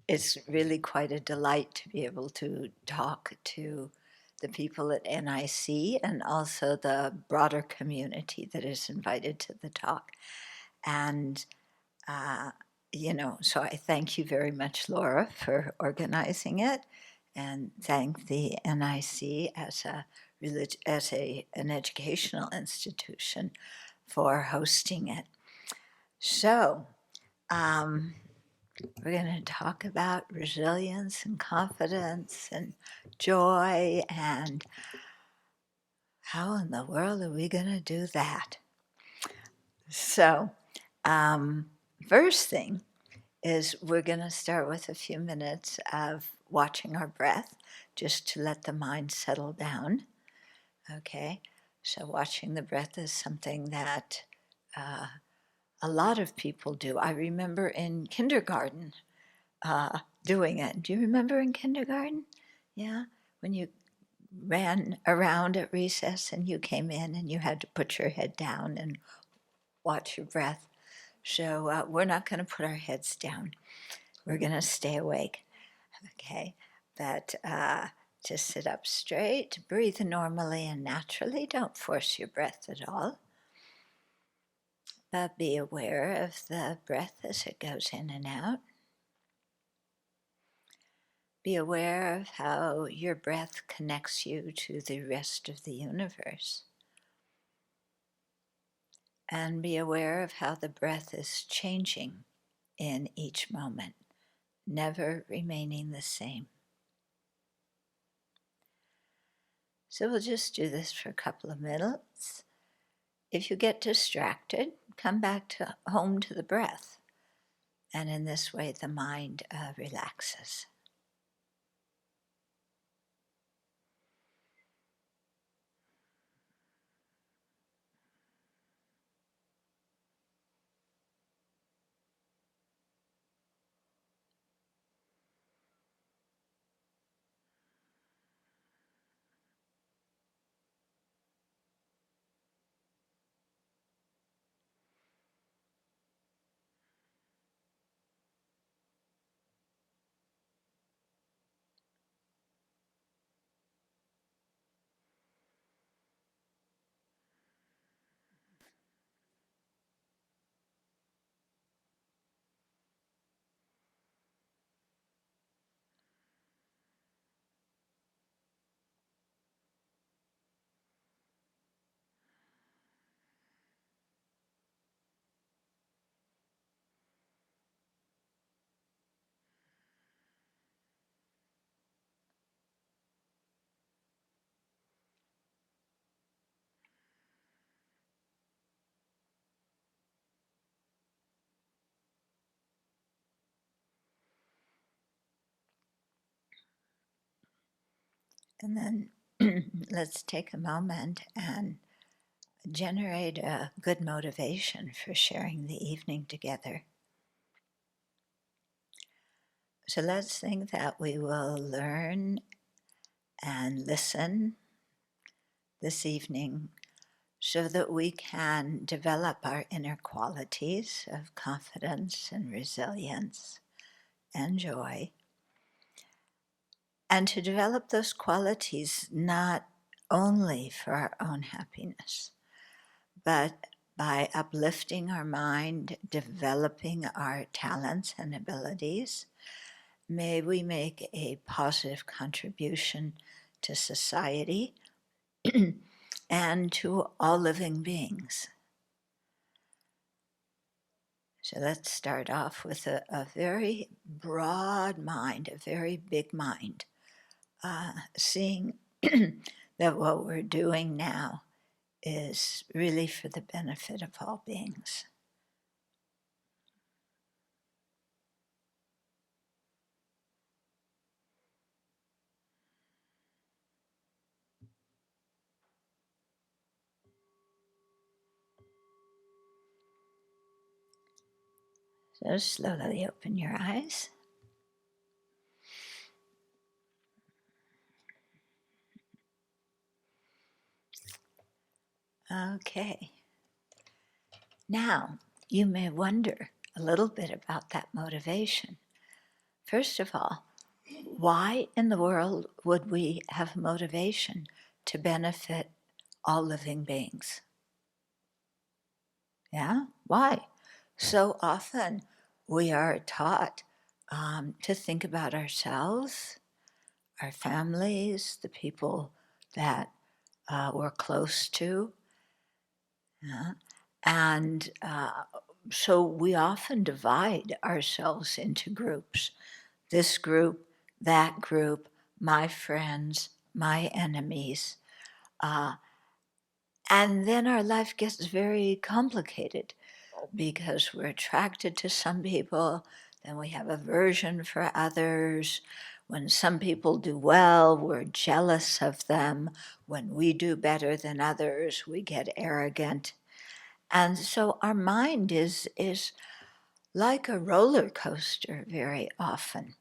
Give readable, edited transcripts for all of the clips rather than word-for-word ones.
it's really quite a delight to be able to talk to the people at NIC and also the broader community that is invited to the talk. And, so I thank you very much, Laura, for organizing it, and thank the NIC as an educational institution for hosting it. So, we're going to talk about resilience and confidence and joy, and how in the world are we going to do that? So, first thing is we're going to start with a few minutes of watching our breath, just to let the mind settle down. Okay, so watching the breath is something that a lot of people do. I remember in kindergarten doing it. Do you remember in kindergarten? Yeah, when you ran around at recess and you came in and you had to put your head down and watch your breath. So we're not going to put our heads down. We're going to stay awake. Okay, but just sit up straight, breathe normally and naturally. Don't force your breath at all. But be aware of the breath as it goes in and out. Be aware of how your breath connects you to the rest of the universe. And be aware of how the breath is changing in each moment, never remaining the same. So we'll just do this for a couple of minutes. If you get distracted, come back home to the breath. And in this way, the mind relaxes. And then let's take a moment and generate a good motivation for sharing the evening together. So let's think that we will learn and listen this evening so that we can develop our inner qualities of confidence and resilience and joy. And to develop those qualities not only for our own happiness, but by uplifting our mind, developing our talents and abilities, may we make a positive contribution to society and to all living beings. So let's start off with a very broad mind, a very big mind, seeing that what we're doing now is really for the benefit of all beings. So slowly open your eyes. Okay. Now, you may wonder a little bit about that motivation. First of all, why in the world would we have motivation to benefit all living beings? Yeah, why? So often we are taught to think about ourselves, our families, the people that we're close to. Yeah? And so we often divide ourselves into groups. This group, that group, my friends, my enemies. Uh, and then our life gets very complicated because we're attracted to some people, then we have aversion for others. When some people do well, we're jealous of them. When we do better than others, we get arrogant. And so our mind is like a roller coaster very often.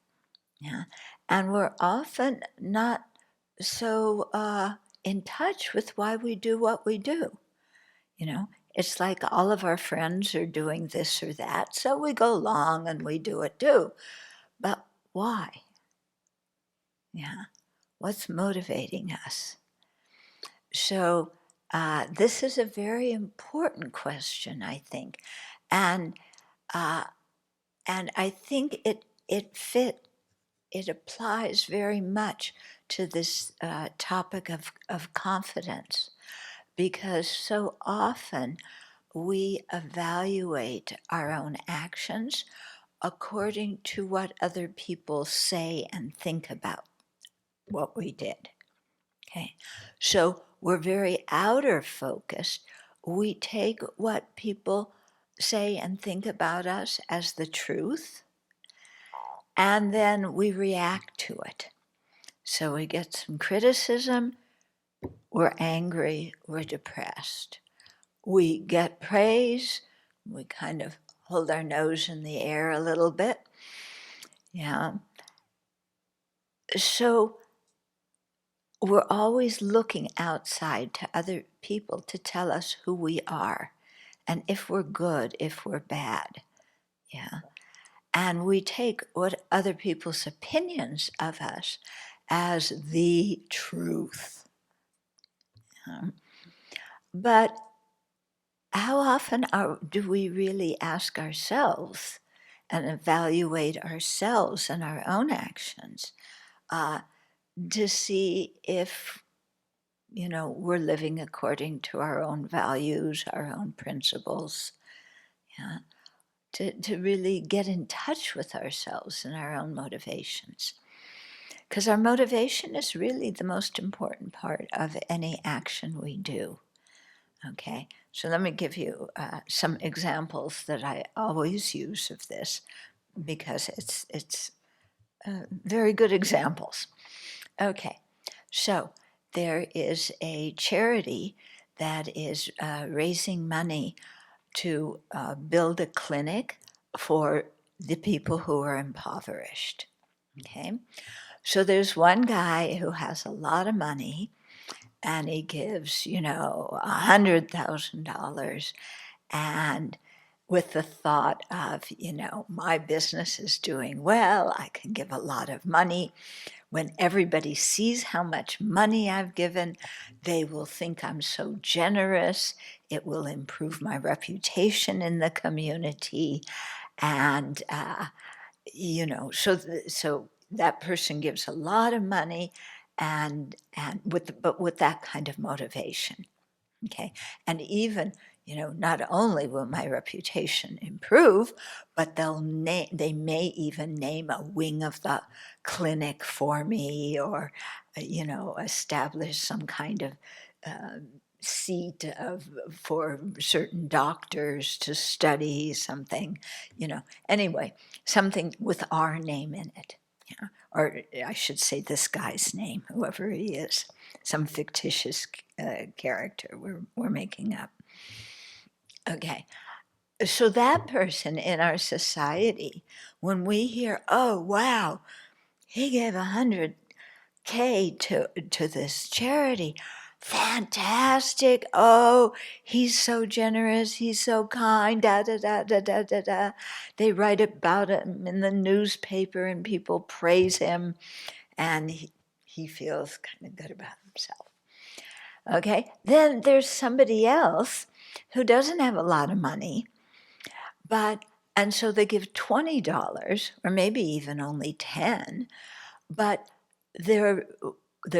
Yeah. And we're often not so in touch with why we do what we do. You know, it's like all of our friends are doing this or that, so we go along and we do it too. But why? Yeah. What's motivating us? So this is a very important question, I think. And uh, and I think it applies very much to this topic of confidence, because so often we evaluate our own actions according to what other people say and think about what we did. Okay, so we're very outer focused. We take what people say and think about us as the truth, and then we react to it. So we get some criticism, we're angry, we're depressed. We get praise, we kind of hold our nose in the air a little bit. Yeah. So we're always looking outside to other people to tell us who we are and if we're good, if we're bad. Yeah. And we take what other people's opinions of us as the truth. But how often do we really ask ourselves and evaluate ourselves and our own actions to see if, we're living according to our own values, our own principles, yeah? To really get in touch with ourselves and our own motivations. Because our motivation is really the most important part of any action we do. Okay, so let me give you some examples that I always use of this, because it's very good examples. Okay, so there is a charity that is raising money to build a clinic for the people who are impoverished. Okay, so there's one guy who has a lot of money, and he gives, $100,000, and with the thought of, my business is doing well, I can give a lot of money. When everybody sees how much money I've given, they will think I'm so generous. It will improve my reputation in the community. And, so that person gives a lot of money and with that kind of motivation. Okay. And even, not only will my reputation improve, but they may even name a wing of the clinic for me, or, establish some kind of seat for certain doctors to study something, anyway, something with our name in it. Yeah. Or I should say this guy's name, whoever he is, some fictitious character we're making up. Okay, so that person in our society, when we hear, oh wow, he gave 100K to this charity, fantastic. Oh, he's so generous. He's so kind. Da, da, da, da, da, da, da. They write about him in the newspaper and people praise him, and he feels kind of good about himself. Okay, then there's somebody else who doesn't have a lot of money, and so they give $20 or maybe even only 10, but their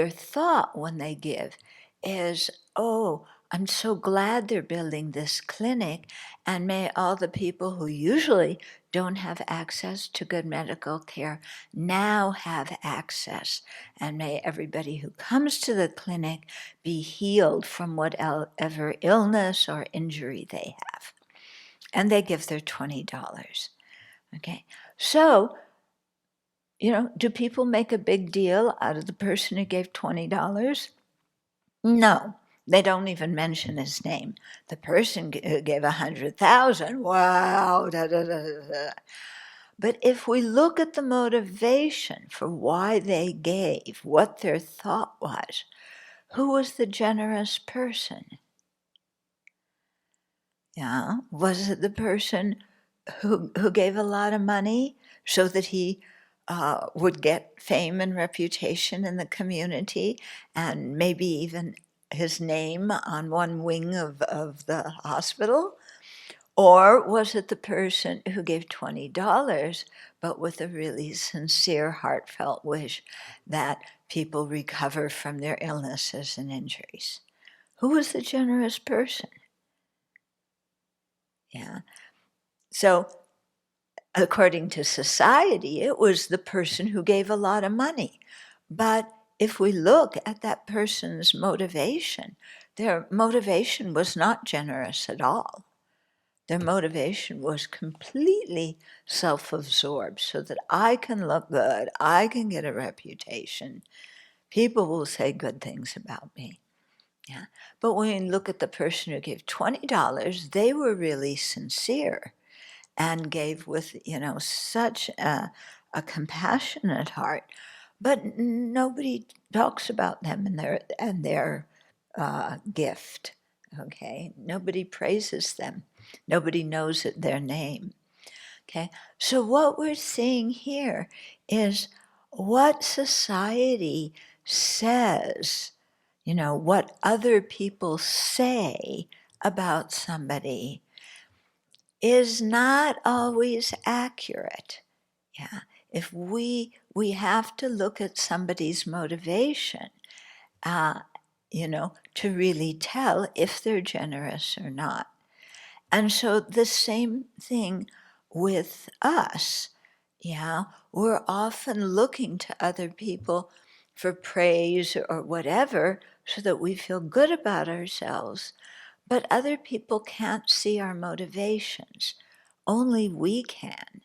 thought when they give is, oh, I'm so glad they're building this clinic, and may all the people who usually don't have access to good medical care now have access, and may everybody who comes to the clinic be healed from whatever illness or injury they have. And they give their $20. Okay, so do people make a big deal out of the person who gave $20? No, they don't even mention his name. The person who gave 100,000, wow, da, da, da, da, da. But if we look at the motivation for why they gave, what their thought was, who was the generous person? Yeah, was it the person who gave a lot of money so that he would get fame and reputation in the community, and maybe even his name on one wing of the hospital? Or was it the person who gave $20 but with a really sincere, heartfelt wish that people recover from their illnesses and injuries? Who was the generous person? Yeah. So according to society, it was the person who gave a lot of money. But if we look at that person's motivation, their motivation was not generous at all. Their motivation was completely self-absorbed, so that I can look good, I can get a reputation, people will say good things about me. Yeah. But when you look at the person who gave $20, they were really sincere and gave with, such a compassionate heart. But nobody talks about them and their gift. Okay, nobody praises them. Nobody knows their name. Okay, so what we're seeing here is what society says, what other people say about somebody is not always accurate. Yeah, if we have to look at somebody's motivation, to really tell if they're generous or not. And so the same thing with us. Yeah, we're often looking to other people for praise or whatever so that we feel good about ourselves. But other people can't see our motivations. Only we can.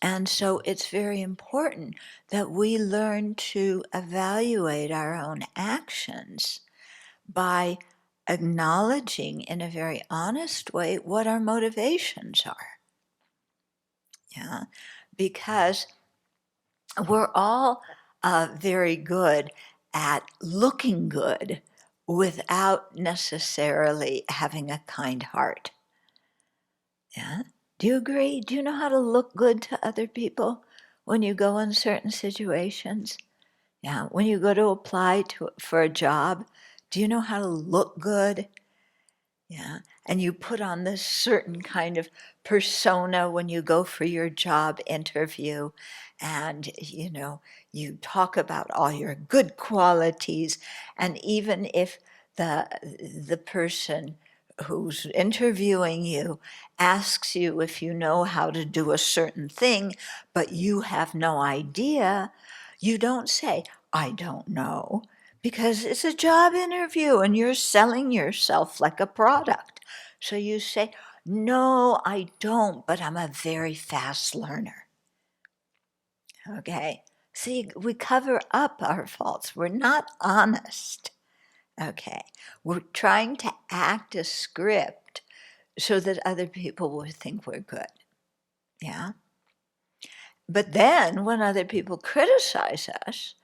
And so it's very important that we learn to evaluate our own actions by acknowledging in a very honest way what our motivations are. Yeah, because we're all very good at looking good without necessarily having a kind heart. Yeah. Do you agree? Do you know how to look good to other people when you go in certain situations? Yeah. When you go to apply for a job, do you know how to look good? Yeah. And you put on this certain kind of persona when you go for your job interview, and you talk about all your good qualities, and even if the person who's interviewing you asks you if you know how to do a certain thing, but you have no idea, you don't say, I don't know, because it's a job interview and you're selling yourself like a product. So you say, no, I don't, but I'm a very fast learner. Okay. See, we cover up our faults. We're not honest. Okay. We're trying to act a script so that other people will think we're good. Yeah. But then when other people criticize us,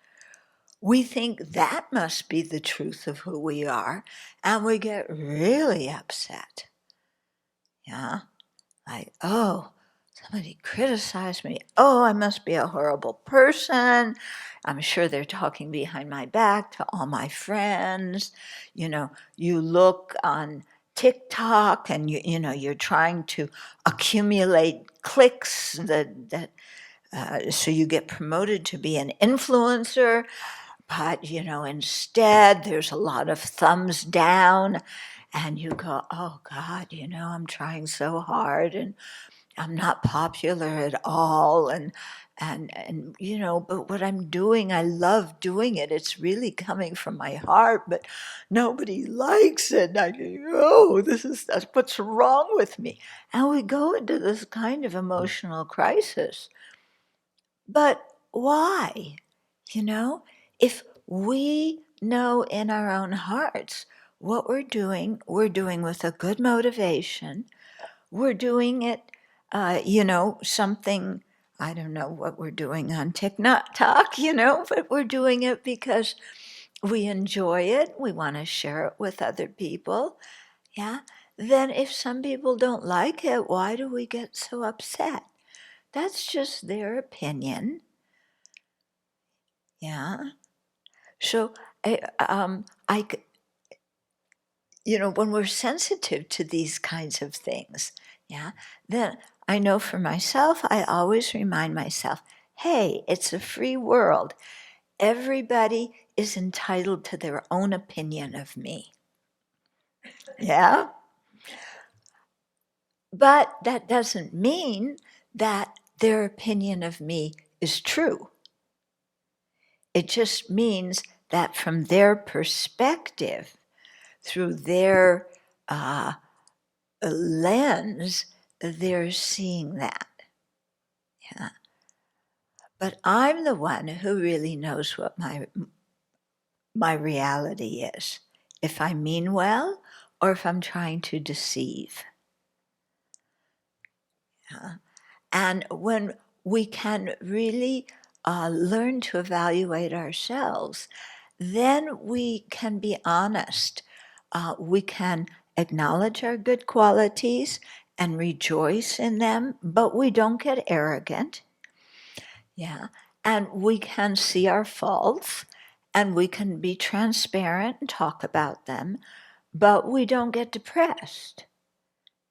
we think that must be the truth of who we are, and we get really upset. Yeah? Like, oh, somebody criticized me. Oh, I must be a horrible person. I'm sure they're talking behind my back to all my friends. You know, you look on TikTok and you're trying to accumulate clicks so you get promoted to be an influencer. But, instead there's a lot of thumbs down, and you go, oh God, I'm trying so hard and I'm not popular at all. And but what I'm doing, I love doing it. It's really coming from my heart, but nobody likes it. And I go, oh, that's what's wrong with me. And we go into this kind of emotional crisis. But why? If we know in our own hearts what we're doing with a good motivation. We're doing it, something, I don't know what we're doing on TikTok, but we're doing it because we enjoy it. We want to share it with other people. Yeah. Then if some people don't like it, why do we get so upset? That's just their opinion. Yeah. So when we're sensitive to these kinds of things, yeah, then I know for myself, I always remind myself, hey, it's a free world. Everybody is entitled to their own opinion of me. Yeah? But that doesn't mean that their opinion of me is true. It just means that from their perspective, through their lens, they're seeing that. Yeah. But I'm the one who really knows what my reality is. If I mean well or if I'm trying to deceive. Yeah. And when we can really learn to evaluate ourselves, then we can be honest. We can acknowledge our good qualities and rejoice in them, but we don't get arrogant. Yeah. And we can see our faults and we can be transparent and talk about them, but we don't get depressed.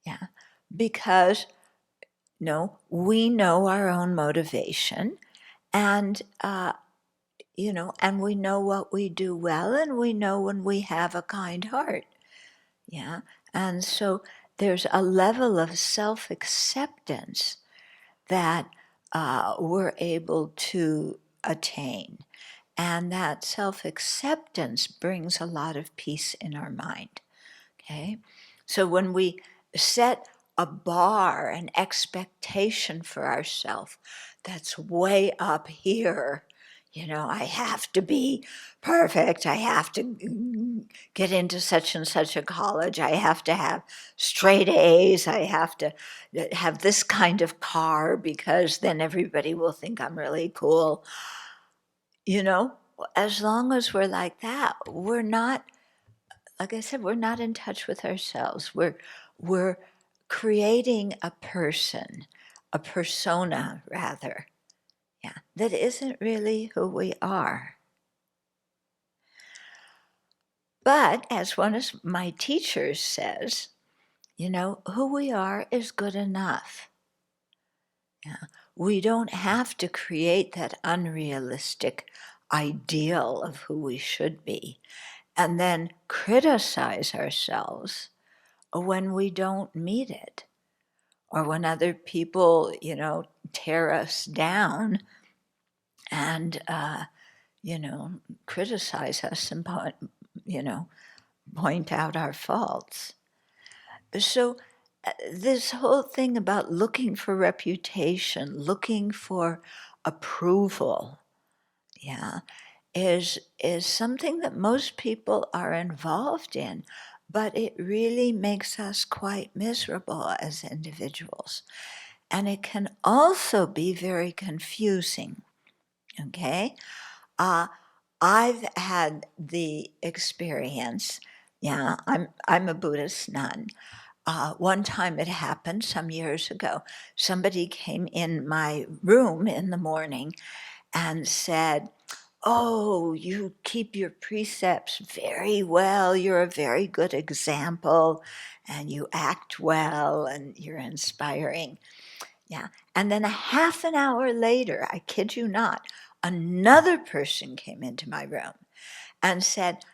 Yeah. Because we know our own motivation, and and we know what we do well, and we know when we have a kind heart. Yeah. And so there's a level of self-acceptance that we're able to attain. And that self-acceptance brings a lot of peace in our mind. Okay? So when we set a bar, an expectation for ourselves that's way up here, I have to be perfect. I have to get into such and such a college. I have to have straight A's. I have to have this kind of car because then everybody will think I'm really cool. As long as we're like that, we're not, like I said, we're not in touch with ourselves. We're creating a person, a persona rather, yeah, that isn't really who we are. But as one of my teachers says, who we are is good enough. Yeah. We don't have to create that unrealistic ideal of who we should be and then criticize ourselves when we don't meet it, or when other people, tear us down and, criticize us and point out our faults. So this whole thing about looking for reputation, looking for approval, yeah, is something that most people are involved in, but it really makes us quite miserable as individuals. And it can also be very confusing, okay? I've had the experience, yeah, I'm a Buddhist nun. One time it happened some years ago. Somebody came in my room in the morning and said, "Oh, you keep your precepts very well. You're a very good example, and you act well, and you're inspiring." Yeah. And then a half an hour later, I kid you not, another person came into my room and said,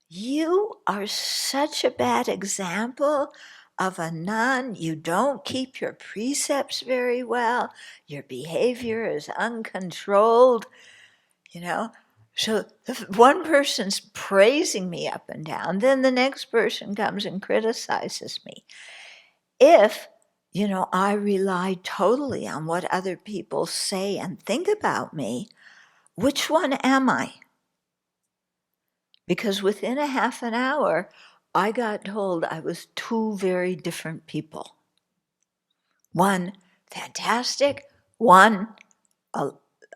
"You are such a bad example of a nun. You don't keep your precepts very well. Your behavior is uncontrolled." You know? So one person's praising me up and down, then the next person comes and criticizes me. If, I rely totally on what other people say and think about me, which one am I? Because within a half an hour, I got told I was two very different people. One fantastic, one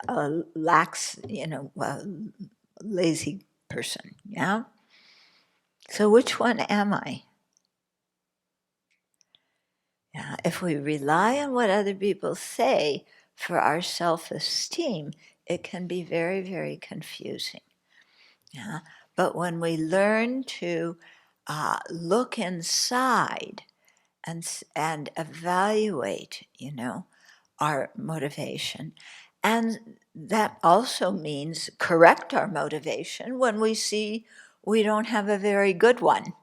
a lax, lazy person, yeah? So which one am I? Yeah, if we rely on what other people say for our self-esteem, it can be very, very confusing. Yeah? But when we learn to look inside and evaluate, our motivation, and that also means correct our motivation when we see we don't have a very good one.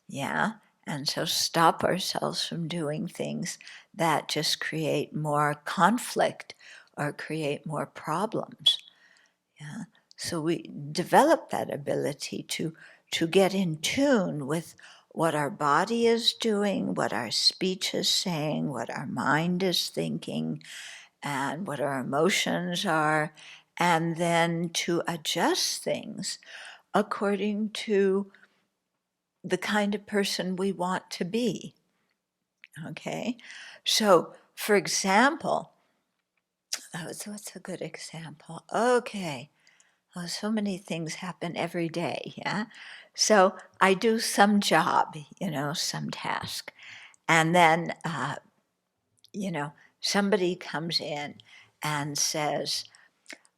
Yeah. And so stop ourselves from doing things that just create more conflict or create more problems. Yeah. So we develop that ability to get in tune with what our body is doing, what our speech is saying, what our mind is thinking, and what our emotions are, and then to adjust things according to the kind of person we want to be. Okay? So, for example, what's a good example? Okay. Oh, so many things happen every day, yeah? So I do some job, some task. And then, somebody comes in and says,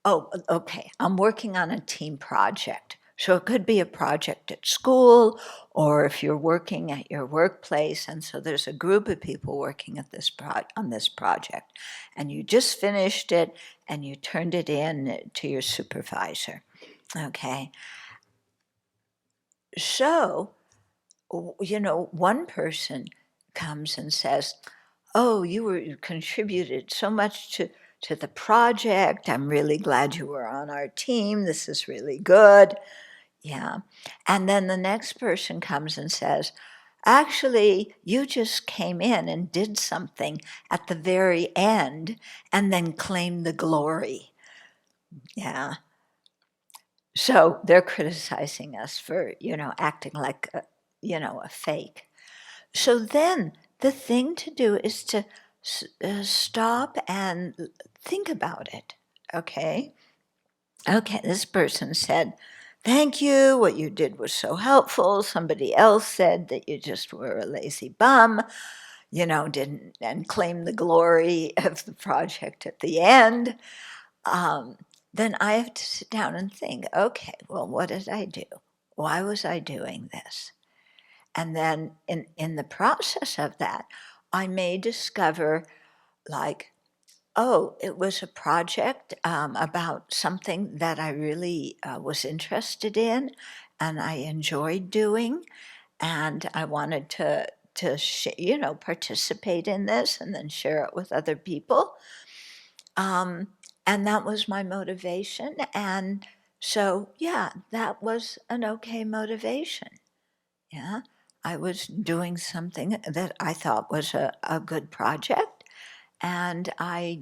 "Oh, okay, I'm working on a team project." So it could be a project at school, or if you're working at your workplace, and so there's a group of people working at on this project, and you just finished it, and you turned it in to your supervisor. Okay, so one person comes and says, "Oh, you contributed so much to the project. I'm really glad you were on our team. This is really good." Yeah. And then the next person comes and says, "Actually, you just came in and did something at the very end and then claimed the glory." Yeah. So they're criticizing us for, acting like, a fake. So then the thing to do is to stop and think about it. Okay. Okay, this person said, "Thank you, what you did was so helpful." Somebody else said that you just were a lazy bum, didn't and claim the glory of the project at the end. Then I have to sit down and think, okay, well, what did I do? Why was I doing this? And then in the process of that, I may discover, like, oh, it was a project about something that I really was interested in and I enjoyed doing. And I wanted to participate in this and then share it with other people. And that was my motivation. And so, yeah, that was an okay motivation. Yeah. I was doing something that I thought was a good project, and I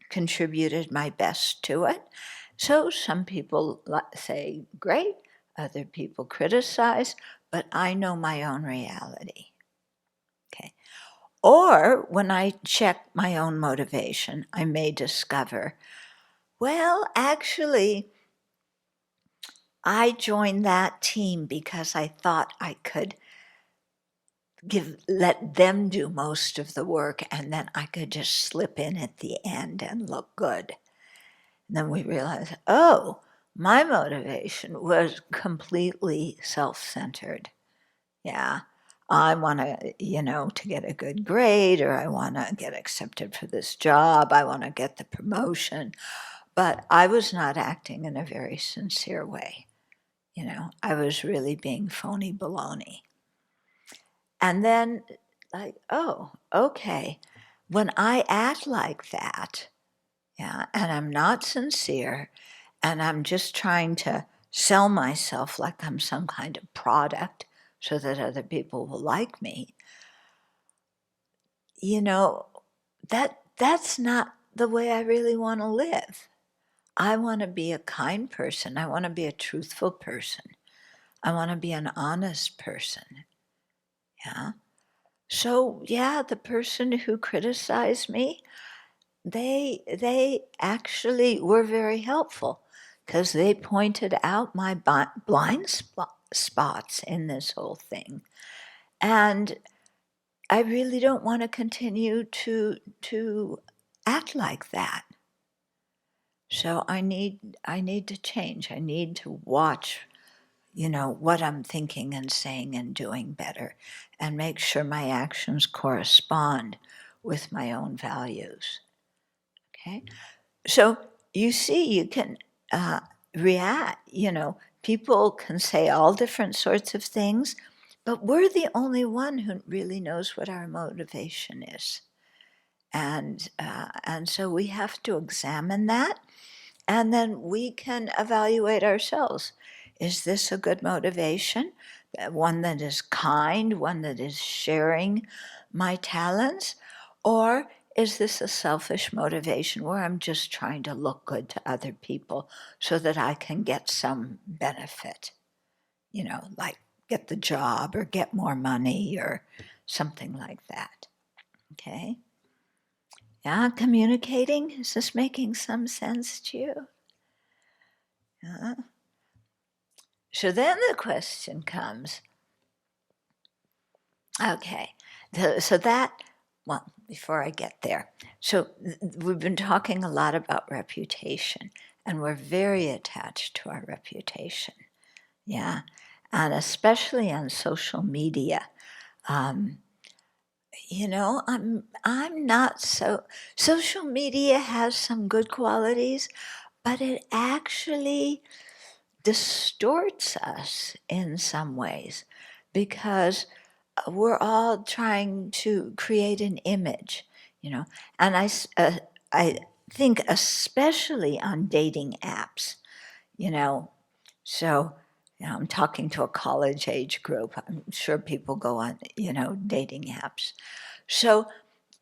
contributed my best to it. So some people say, great, other people criticize, but I know my own reality. Okay. Or when I check my own motivation, I may discover, well, actually, I joined that team because I thought I could let them do most of the work, and then I could just slip in at the end and look good. And then we realized, oh, my motivation was completely self-centered. Yeah, I want to, to get a good grade, or I want to get accepted for this job. I want to get the promotion. But I was not acting in a very sincere way. I was really being phony baloney. And then, like, oh, okay. When I act like that, yeah, and I'm not sincere, and I'm just trying to sell myself like I'm some kind of product so that other people will like me, that's not the way I really want to live. I want to be a kind person. I want to be a truthful person. I want to be an honest person. Yeah. So, yeah, the person who criticized me, they actually were very helpful because they pointed out my blind spots in this whole thing. And I really don't want to continue to act like that. So I need to change. I need to watch, what I'm thinking and saying and doing better, and make sure my actions correspond with my own values. Okay? So you see, you can react, people can say all different sorts of things, but we're the only one who really knows what our motivation is. And so we have to examine that, and then we can evaluate ourselves. Is this a good motivation? One that is kind, one that is sharing my talents? Or is this a selfish motivation where I'm just trying to look good to other people so that I can get some benefit? Like get the job or get more money or something like that. Okay? Yeah, communicating? Is this making some sense to you? Yeah. So then the question comes, okay, so that, well, before I get there, so we've been talking a lot about reputation, and we're very attached to our reputation, yeah, and especially on social media. I'm not so, social media has some good qualities, but it actually distorts us in some ways because we're all trying to create an image, and I think especially on dating apps, you know, so I'm talking to a college age group. I'm sure people go on, dating apps. So,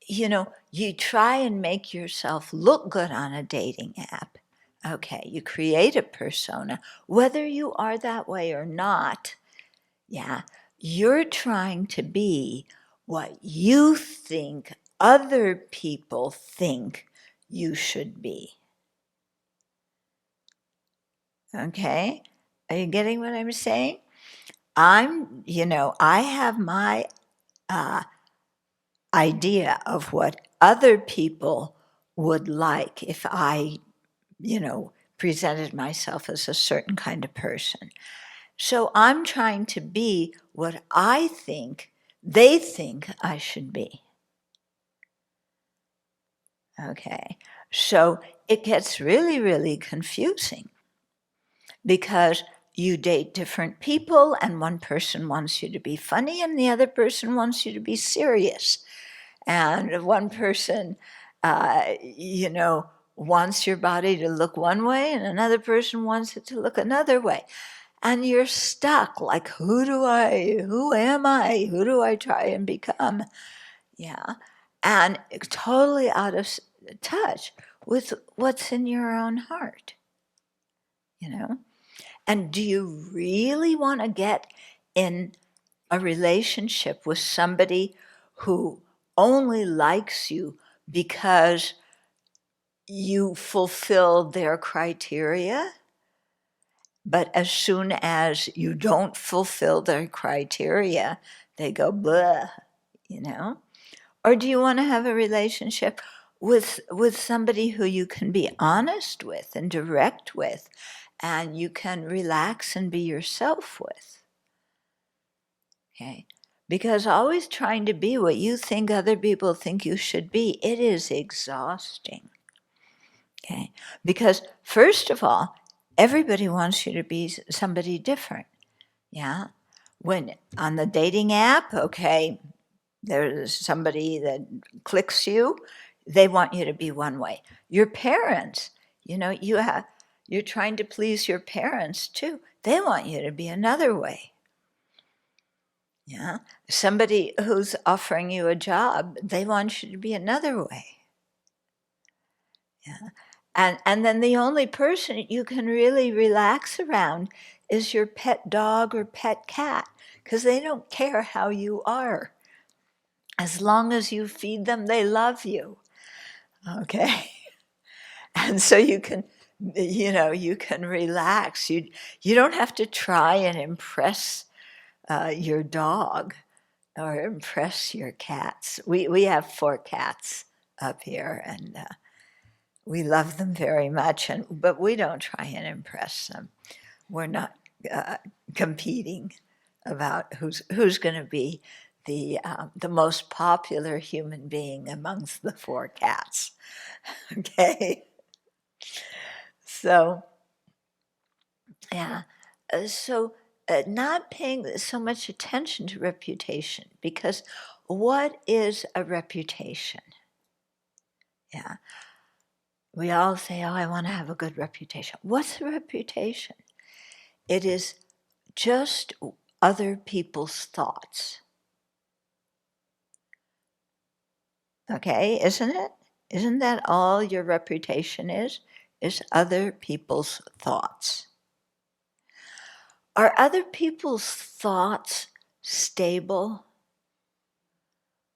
you try and make yourself look good on a dating app. Okay, you create a persona, whether you are that way or not. Yeah, you're trying to be what you think other people think you should be. Okay, are you getting what I'm saying? I have my idea of what other people would like if I, presented myself as a certain kind of person. So I'm trying to be what I think they think I should be. Okay, so it gets really, really confusing because you date different people, and one person wants you to be funny and the other person wants you to be serious. And one person, wants your body to look one way and another person wants it to look another way. And you're stuck, like, who am I? Who do I try and become? Yeah. And totally out of touch with what's in your own heart, And do you really want to get in a relationship with somebody who only likes you because you fulfill their criteria? But as soon as you don't fulfill their criteria, they go, blah, you know? Or do you want to have a relationship with somebody who you can be honest with and direct with, and you can relax and be yourself with? Okay? Because always trying to be what you think other people think you should be, it is exhausting. Okay? Because first of all, everybody wants you to be somebody different. Yeah? When on the dating app, okay, there's somebody that clicks you, they want you to be one way. Your parents, you're trying to please your parents too. They want you to be another way. Yeah. Somebody who's offering you a job, they want you to be another way. Yeah. And then the only person you can really relax around is your pet dog or pet cat, because they don't care how you are. As long as you feed them, they love you. Okay. And so you can relax. You don't have to try and impress your dog or impress your cats. We have 4 cats up here, and we love them very much, but we don't try and impress them. We're not competing about who's going to be the most popular human being amongst the 4 cats. Okay, so yeah, not paying so much attention to reputation, because what is a reputation? Yeah, we all say, "Oh, I want to have a good reputation." What's a reputation? It is just other people's thoughts. Okay, isn't it? Isn't that all your reputation is? Is other people's thoughts. Are other people's thoughts stable?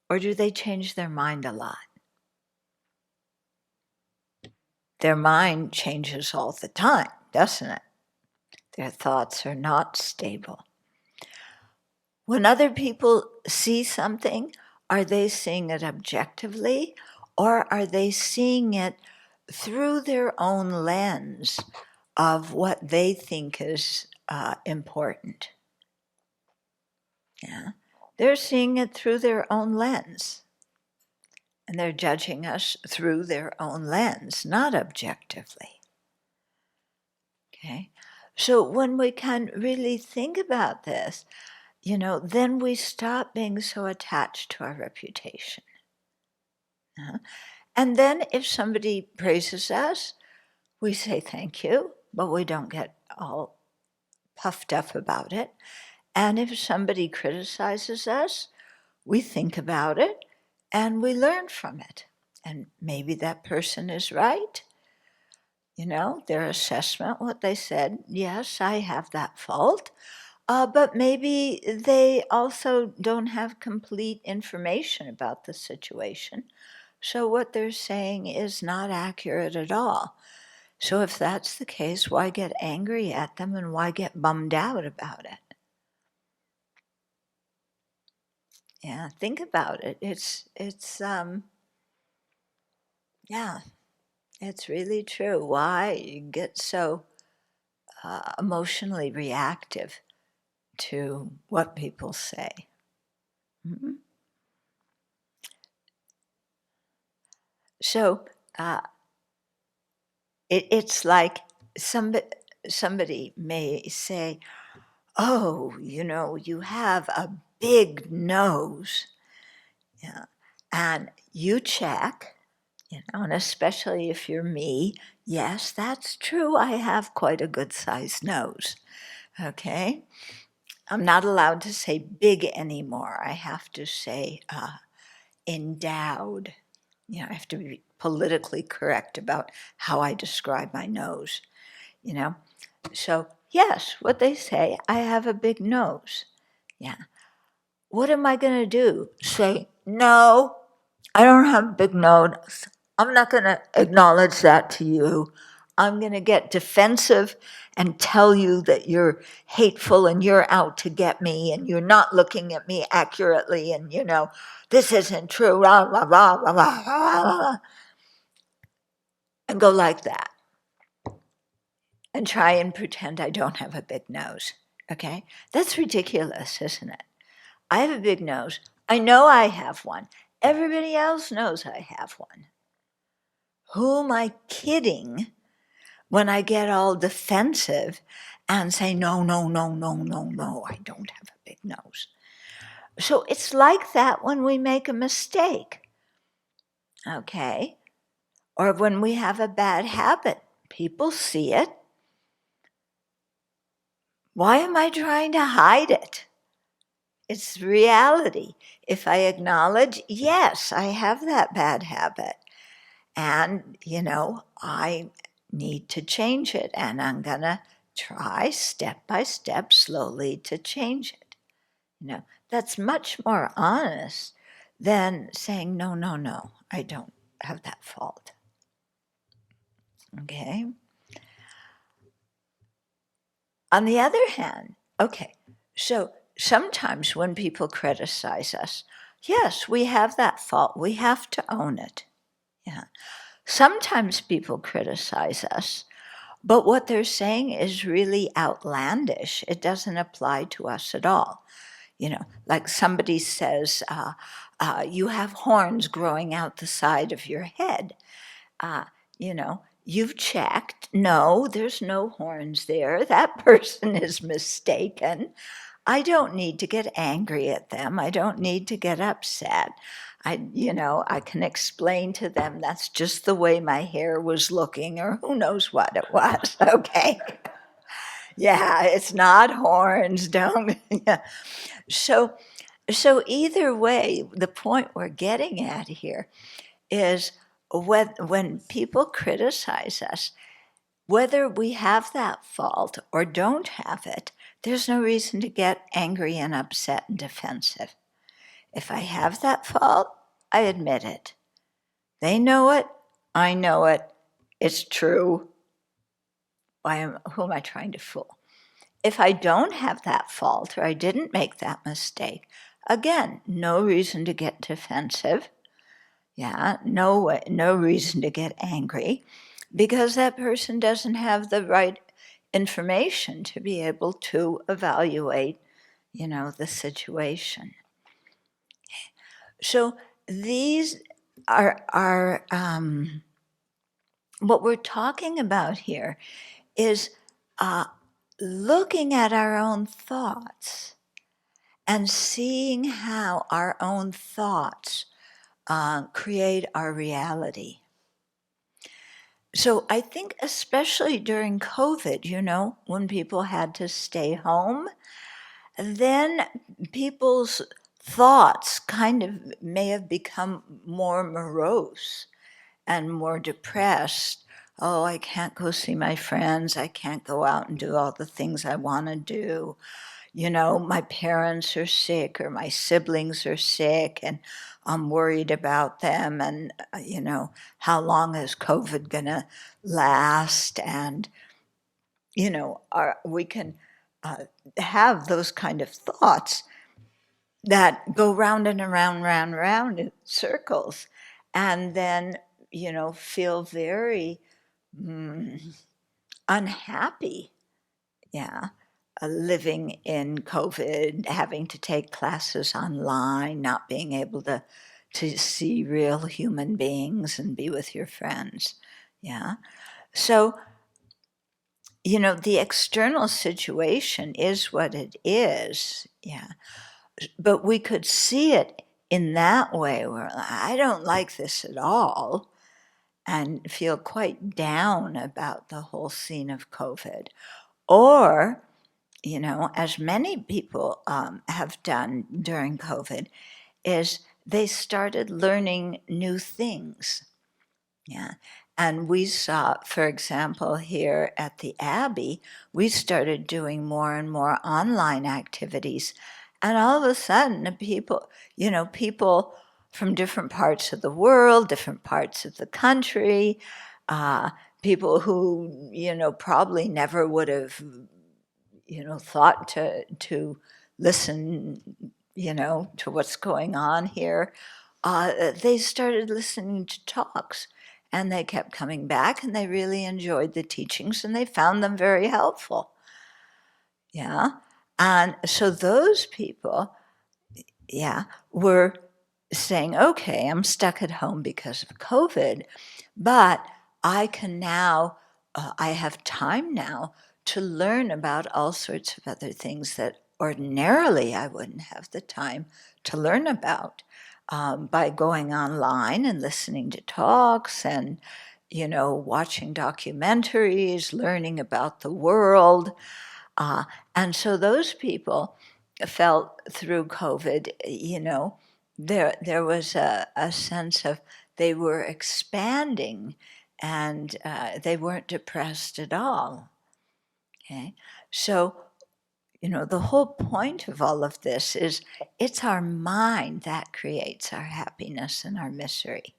Or do they change their mind a lot? Their mind changes all the time, doesn't it? Their thoughts are not stable. When other people see something, are they seeing it objectively, or are they seeing it through their own lens of what they think is important? Yeah, they're seeing it through their own lens, and they're judging us through their own lens, not objectively. Okay, so when we can really think about this, then we stop being so attached to our reputation. And then if somebody praises us, we say thank you, but we don't get all puffed up about it. And if somebody criticizes us, we think about it and we learn from it. And maybe that person is right. Their assessment, what they said, yes, I have that fault. But maybe they also don't have complete information about the situation. So what they're saying is not accurate at all. So if that's the case, why get angry at them and why get bummed out about it? Yeah, think about it. It's really true. Why you get so emotionally reactive to what people say? Mm-hmm. So it's like somebody may say, "Oh, you have a big nose." Yeah. And you check, and especially if you're me, yes, that's true. I have quite a good sized nose. Okay. I'm not allowed to say big anymore. I have to say endowed. I have to be politically correct about how I describe my nose. So, yes, what they say, I have a big nose. Yeah. What am I going to do? Say, no, I don't have a big nose. I'm not going to acknowledge that to you. I'm going to get defensive and tell you that you're hateful and you're out to get me and you're not looking at me accurately and, this isn't true, blah, blah, blah, blah, blah, blah, and go like that and try and pretend I don't have a big nose, okay? That's ridiculous, isn't it? I have a big nose. I know I have one. Everybody else knows I have one. Who am I kidding when I get all defensive and say, no, no, no, no, no, no, I don't have a big nose? So it's like that when we make a mistake, okay? Or when we have a bad habit. People see it. Why am I trying to hide it? It's reality. If I acknowledge, yes, I have that bad habit. And, I need to change it. And I'm going to try step by step slowly to change it. That's much more honest than saying, no, no, no, I don't have that fault. Okay? On the other hand, okay, so sometimes when people criticize us, yes, we have that fault. We have to own it. Yeah. Sometimes people criticize us, but what they're saying is really outlandish. It doesn't apply to us at all. Like somebody says, you have horns growing out the side of your head. You've checked. No, there's no horns there. That person is mistaken. I don't need to get angry at them. I don't need to get upset. I can explain to them that's just the way my hair was looking, or who knows what it was, okay? Yeah, it's not horns, don't. Yeah. So either way, the point we're getting at here is when people criticize us, whether we have that fault or don't have it, there's no reason to get angry and upset and defensive. If I have that fault, I admit it. They know it. I know it. It's true. Who am I trying to fool? If I don't have that fault or I didn't make that mistake, again, no reason to get defensive. Yeah, no reason to get angry, because that person doesn't have the right information to be able to evaluate, the situation. So these are what we're talking about here is looking at our own thoughts and seeing how our own thoughts create our reality. So I think especially during COVID, when people had to stay home, then people's thoughts kind of may have become more morose and more depressed. Oh, I can't go see my friends. I can't go out and do all the things I want to do. My parents are sick or my siblings are sick and I'm worried about them. And, how long is COVID going to last? And, we can have those kind of thoughts that go round and around, round in circles. And then, feel very unhappy. Yeah. Living in COVID, having to take classes online, not being able to see real human beings and be with your friends. Yeah. So, the external situation is what it is. Yeah. But we could see it in that way where I don't like this at all and feel quite down about the whole scene of COVID. Or, as many people have done during COVID, is they started learning new things. Yeah. And we saw, for example, here at the Abbey, we started doing more and more online activities. And all of a sudden, people from different parts of the world, different parts of the country, people who, probably never would have, thought to listen, to what's going on here, they started listening to talks, and they kept coming back, and they really enjoyed the teachings, and they found them very helpful. Yeah. And so those people, were saying, okay, I'm stuck at home because of COVID, but I can now, I have time now to learn about all sorts of other things that ordinarily I wouldn't have the time to learn about, by going online and listening to talks and, watching documentaries, learning about the world. And so those people felt through COVID, there was a sense of they were expanding, and they weren't depressed at all. Okay, so the whole point of all of this is it's our mind that creates our happiness and our misery.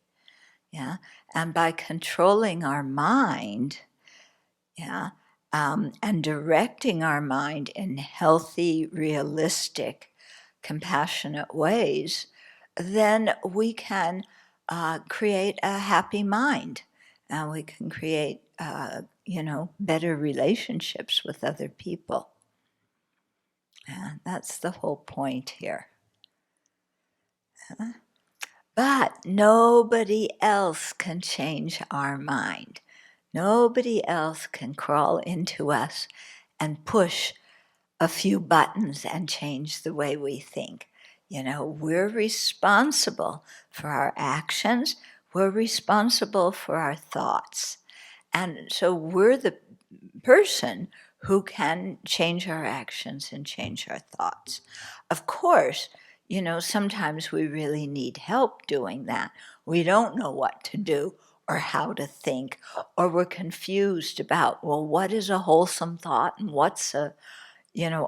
Yeah, and by controlling our mind, yeah, and directing our mind in healthy, realistic, compassionate ways, then we can create a happy mind, and we can create, better relationships with other people. And that's the whole point here. But nobody else can change our mind. Nobody else can crawl into us and push a few buttons and change the way we think. We're responsible for our actions. We're responsible for our thoughts. And so we're the person who can change our actions and change our thoughts. Of course, sometimes we really need help doing that. We don't know what to do or how to think, or we're confused about, well, what is a wholesome thought and what's a,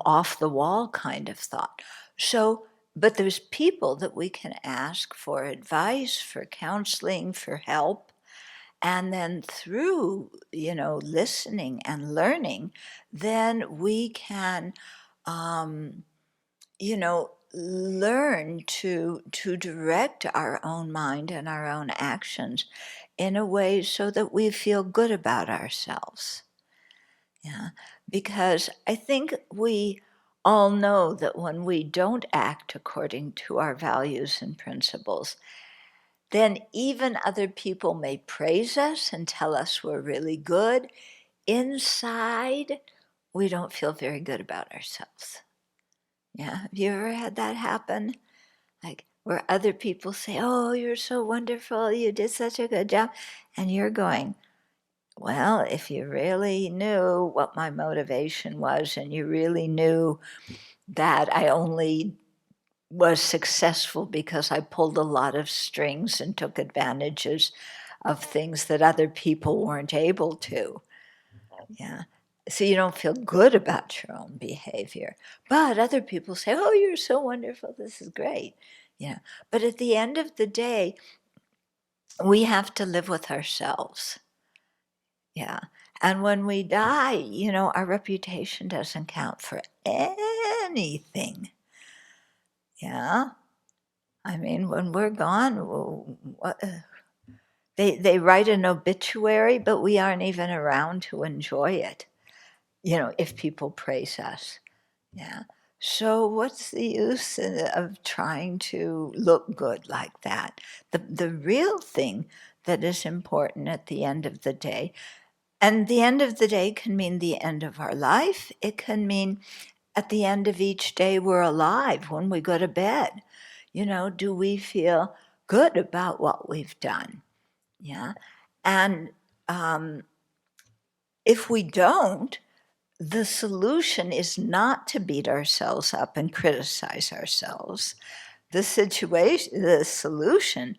off the wall kind of thought. So, but there's people that we can ask for advice, for counseling, for help. And then through, listening and learning, then we can, learn to direct our own mind and our own actions in a way so that we feel good about ourselves. Yeah, because I think we all know that when we don't act according to our values and principles, then even other people may praise us and tell us we're really good. Inside, we don't feel very good about ourselves. Yeah, have you ever had that happen? Like where other people say, oh, you're so wonderful, you did such a good job. And you're going, well, if you really knew what my motivation was, and you really knew that I only was successful because I pulled a lot of strings and took advantages of things that other people weren't able to. Yeah. So you don't feel good about your own behavior. But other people say, oh, you're so wonderful, this is great. Yeah. But at the end of the day, we have to live with ourselves. Yeah. And when we die, our reputation doesn't count for anything. Yeah. I mean, when we're gone, they write an obituary, but we aren't even around to enjoy it, if people praise us. Yeah. So what's the use of trying to look good like that? The real thing that is important at the end of the day, and the end of the day can mean the end of our life. It can mean at the end of each day we're alive when we go to bed. Do we feel good about what we've done? Yeah. And if we don't, the solution is not to beat ourselves up and criticize ourselves. The solution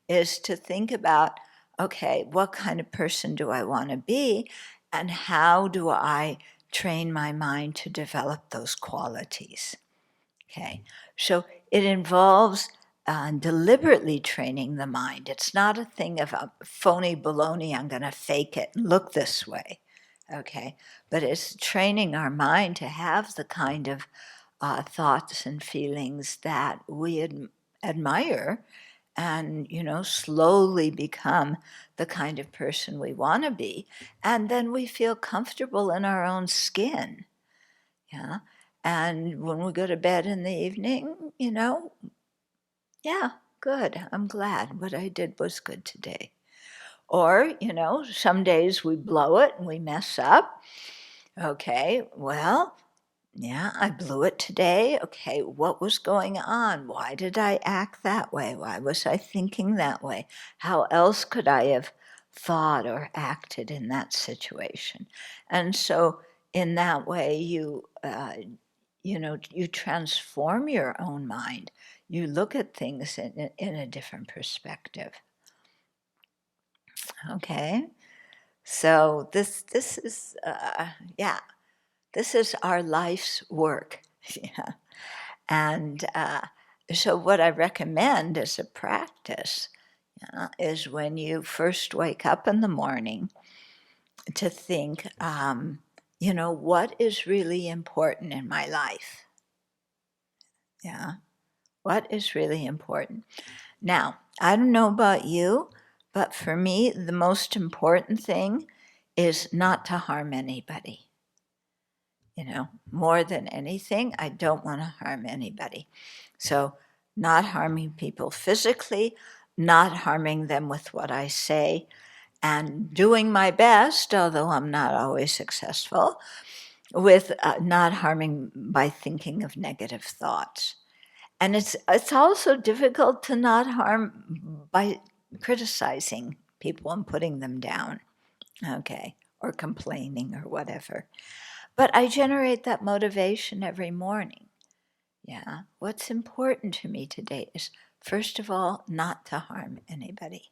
is to think about, okay, what kind of person do I want to be, and how do I train my mind to develop those qualities? Okay, so it involves deliberately training the mind. It's not a thing of a phony baloney, I'm going to fake it and look this way, okay? But it's training our mind to have the kind of thoughts and feelings that we admire, and slowly become the kind of person we want to be, and then we feel comfortable in our own skin. Yeah. And when we go to bed in the evening, yeah, good, I'm glad what I did was good today. Or some days we blow it and we mess up. Okay, well, yeah, I blew it today. Okay, what was going on? Why did I act that way? Why was I thinking that way? How else could I have thought or acted in that situation? And so in that way, you transform your own mind. You look at things in a different perspective. Okay, so this is this is our life's work. Yeah. And so what I recommend as a practice is when you first wake up in the morning to think, what is really important in my life? Yeah, what is really important? Now, I don't know about you, but for me, the most important thing is not to harm anybody. More than anything, I don't want to harm anybody. So, not harming people physically, not harming them with what I say, and doing my best, although I'm not always successful, with not harming by thinking of negative thoughts. And it's also difficult to not harm by criticizing people and putting them down, okay, or complaining or whatever. But I generate that motivation every morning. Yeah. What's important to me today is, first of all, not to harm anybody.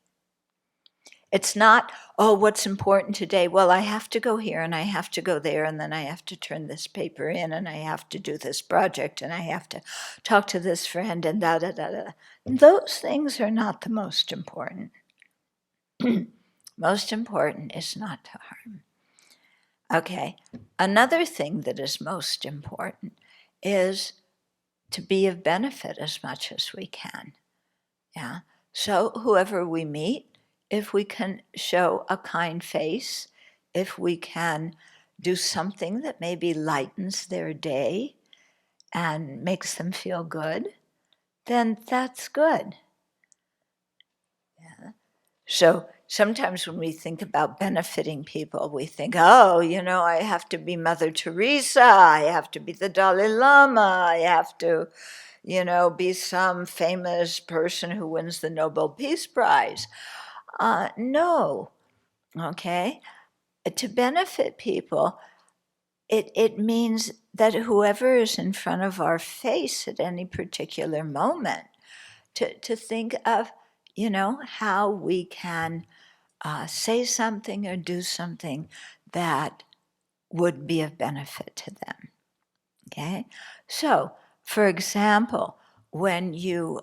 It's not, oh, what's important today? Well, I have to go here and I have to go there, and then I have to turn this paper in, and I have to do this project, and I have to talk to this friend, and da da da da. Those things are not the most important. Most important is not to harm. Okay, another thing that is most important is to be of benefit as much as we can. Yeah. So whoever we meet, if we can show a kind face, if we can do something that maybe lightens their day and makes them feel good, then that's good. Yeah. So sometimes when we think about benefiting people, we think, oh, I have to be Mother Teresa, I have to be the Dalai Lama, I have to, be some famous person who wins the Nobel Peace Prize. No, okay? To benefit people, it means that whoever is in front of our face at any particular moment, to think of, how we can say something or do something that would be of benefit to them. Okay? So, for example, when you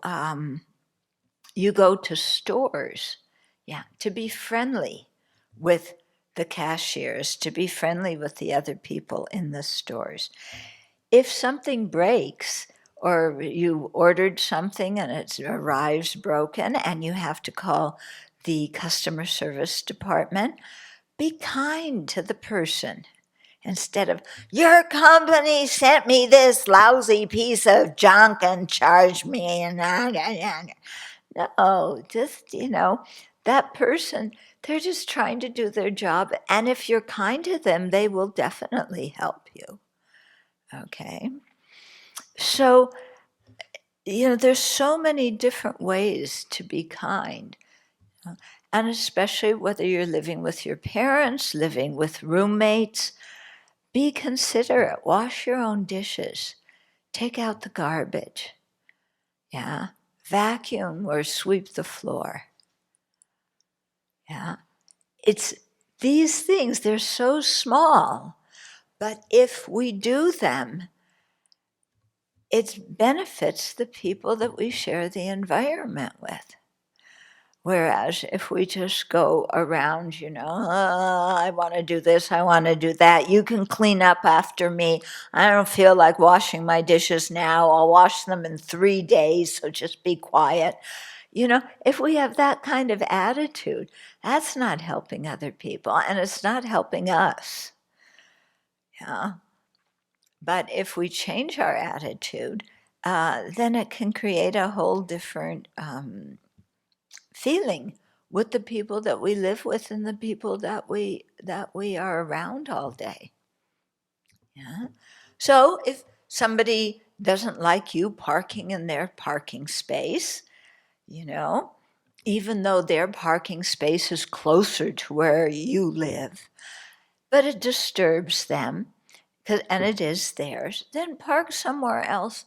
go to stores, to be friendly with the cashiers, to be friendly with the other people in the stores. If something breaks, or you ordered something and it arrives broken and you have to call the customer service department, be kind to the person. Instead of, your company sent me this lousy piece of junk and charged me, and no, just, that person, they're just trying to do their job. And if you're kind to them, they will definitely help you. Okay? So, there's so many different ways to be kind. And especially whether you're living with your parents, living with roommates, be considerate. Wash your own dishes. Take out the garbage. Yeah? Vacuum or sweep the floor. Yeah? It's these things, they're so small, but if we do them, it benefits the people that we share the environment with. Whereas if we just go around, I want to do this, I want to do that, you can clean up after me, I don't feel like washing my dishes now, I'll wash them in 3 days, so just be quiet. If we have that kind of attitude, that's not helping other people, and it's not helping us. Yeah. But if we change our attitude, then it can create a whole different feeling with the people that we live with and the people that we are around all day. Yeah. So if somebody doesn't like you parking in their parking space, even though their parking space is closer to where you live, but it disturbs them, and it is theirs, then park somewhere else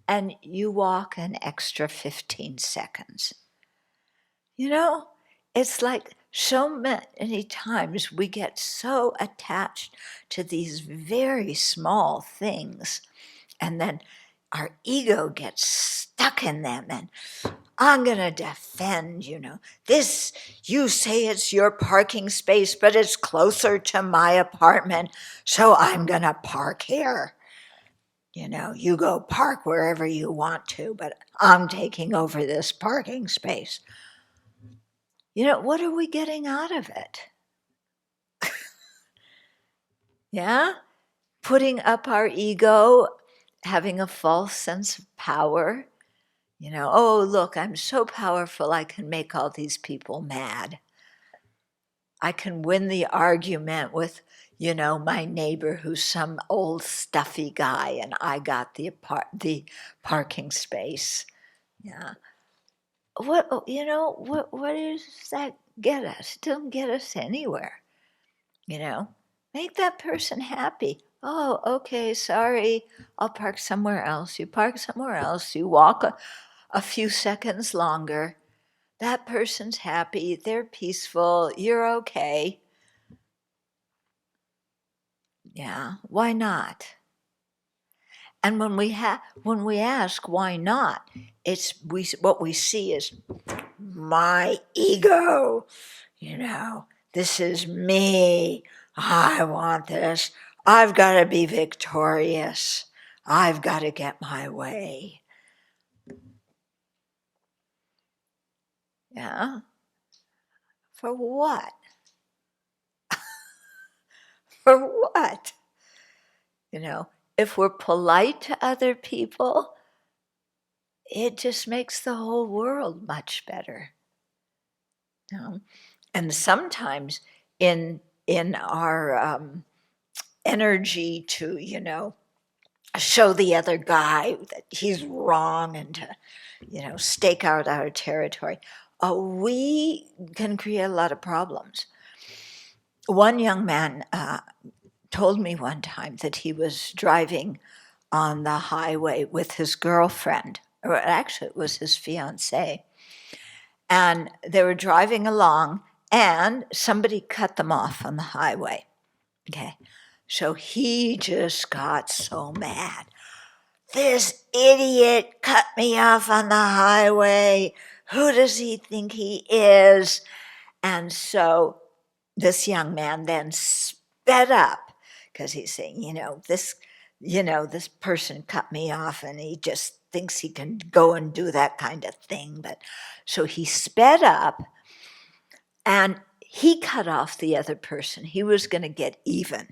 and you walk an extra 15 seconds. It's like so many times we get so attached to these very small things, and then our ego gets stuck in them, and I'm going to defend, this, you say it's your parking space, but it's closer to my apartment, so I'm going to park here. You go park wherever you want to, but I'm taking over this parking space. What are we getting out of it? Yeah? Putting up our ego, having a false sense of power. Oh, look, I'm so powerful, I can make all these people mad. I can win the argument with, my neighbor who's some old stuffy guy, and I got the parking space. Yeah. What does that get us? It doesn't get us anywhere. Make that person happy. Oh, okay, sorry, I'll park somewhere else. You park somewhere else, you walk a few seconds longer. That person's happy, they're peaceful, you're okay. Yeah, why not? And when we ask why not, what we see is my ego. This is me. I want this. I've got to be victorious. I've got to get my way. Yeah? For what? For what? If we're polite to other people, it just makes the whole world much better. And sometimes in our energy to, show the other guy that he's wrong and to, stake out our territory, we can create a lot of problems. One young man told me one time that he was driving on the highway with his girlfriend, or actually it was his fiancée, and they were driving along and somebody cut them off on the highway. Okay, so he just got so mad. This idiot cut me off on the highway. Who does he think he is? And so this young man then sped up because he's saying, this person cut me off and he just thinks he can go and do that kind of thing. But so he sped up and he cut off the other person. He was going to get even.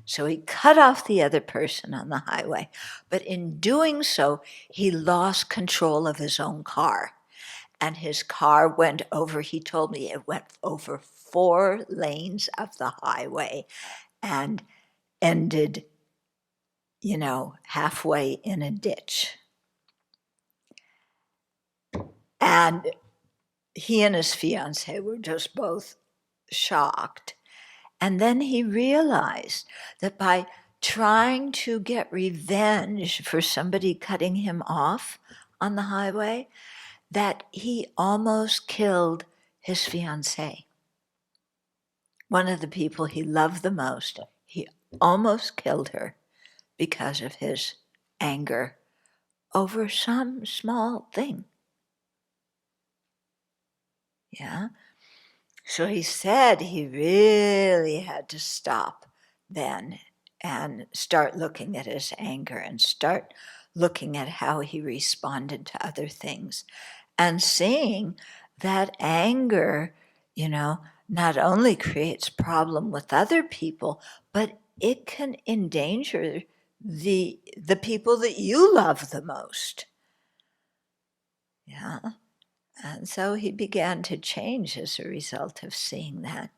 So he cut off the other person on the highway. But in doing so, he lost control of his own car. And his car went over, he told me, it went over 4 lanes of the highway and ended, halfway in a ditch. And he and his fiancée were just both shocked. And then he realized that by trying to get revenge for somebody cutting him off on the highway, that he almost killed his fiancée. One of the people he loved the most, he almost killed her because of his anger over some small thing. Yeah. So he said he really had to stop then and start looking at his anger and start looking at how he responded to other things and seeing that anger, not only creates problem with other people, but it can endanger the people that you love the most. Yeah. And so he began to change as a result of seeing that.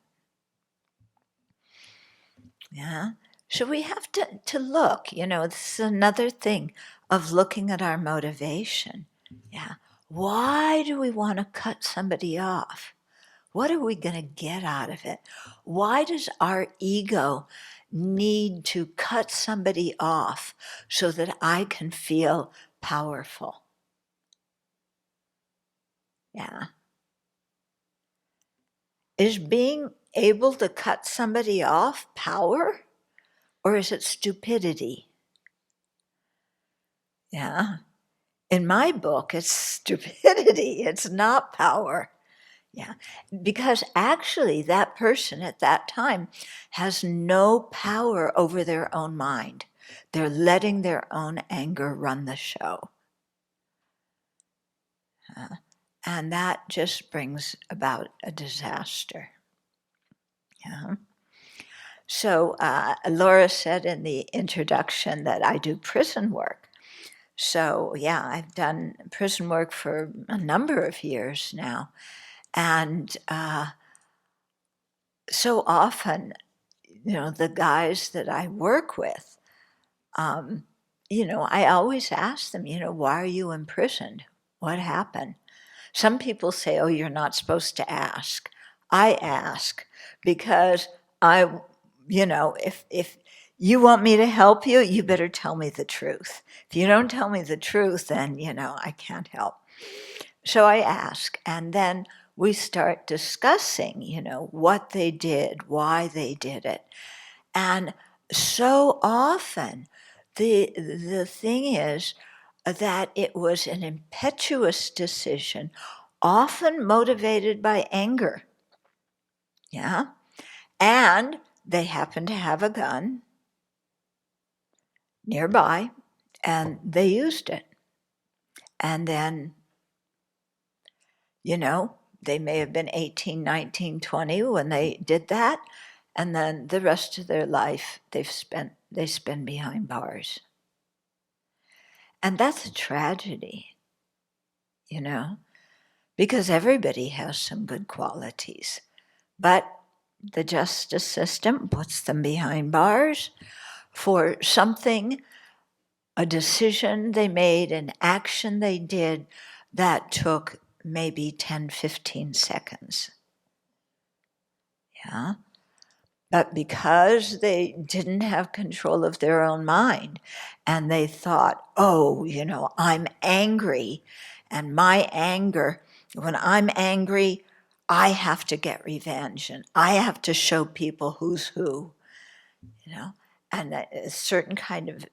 Yeah. So we have to look, this is another thing of looking at our motivation. Yeah. Why do we want to cut somebody off? What are we going to get out of it? Why does our ego need to cut somebody off so that I can feel powerful? Yeah. Is being able to cut somebody off power, or is it stupidity? Yeah. In my book, it's stupidity. It's not power. Yeah. Because actually, that person at that time has no power over their own mind. They're letting their own anger run the show. And that just brings about a disaster. Yeah. So Laura said in the introduction that I do prison work. So yeah, I've done prison work for a number of years now. And so often, the guys that I work with, I always ask them, why are you imprisoned? What happened? Some people say, oh, you're not supposed to ask. I ask because if you want me to help you, you better tell me the truth. If you don't tell me the truth, then, I can't help. So I ask, and then we start discussing, what they did, why they did it. And so often, the thing is that it was an impetuous decision, often motivated by anger. Yeah. And they happened to have a gun nearby, and they used it. And then, they may have been 18, 19, 20 when they did that. And then the rest of their life they spend behind bars. And that's a tragedy, because everybody has some good qualities. But the justice system puts them behind bars for something, a decision they made, an action they did that took maybe 10, 15 seconds. Yeah. But because they didn't have control of their own mind and they thought, oh, I'm angry, and my anger, when I'm angry, I have to get revenge and I have to show people who's who, and a certain kind of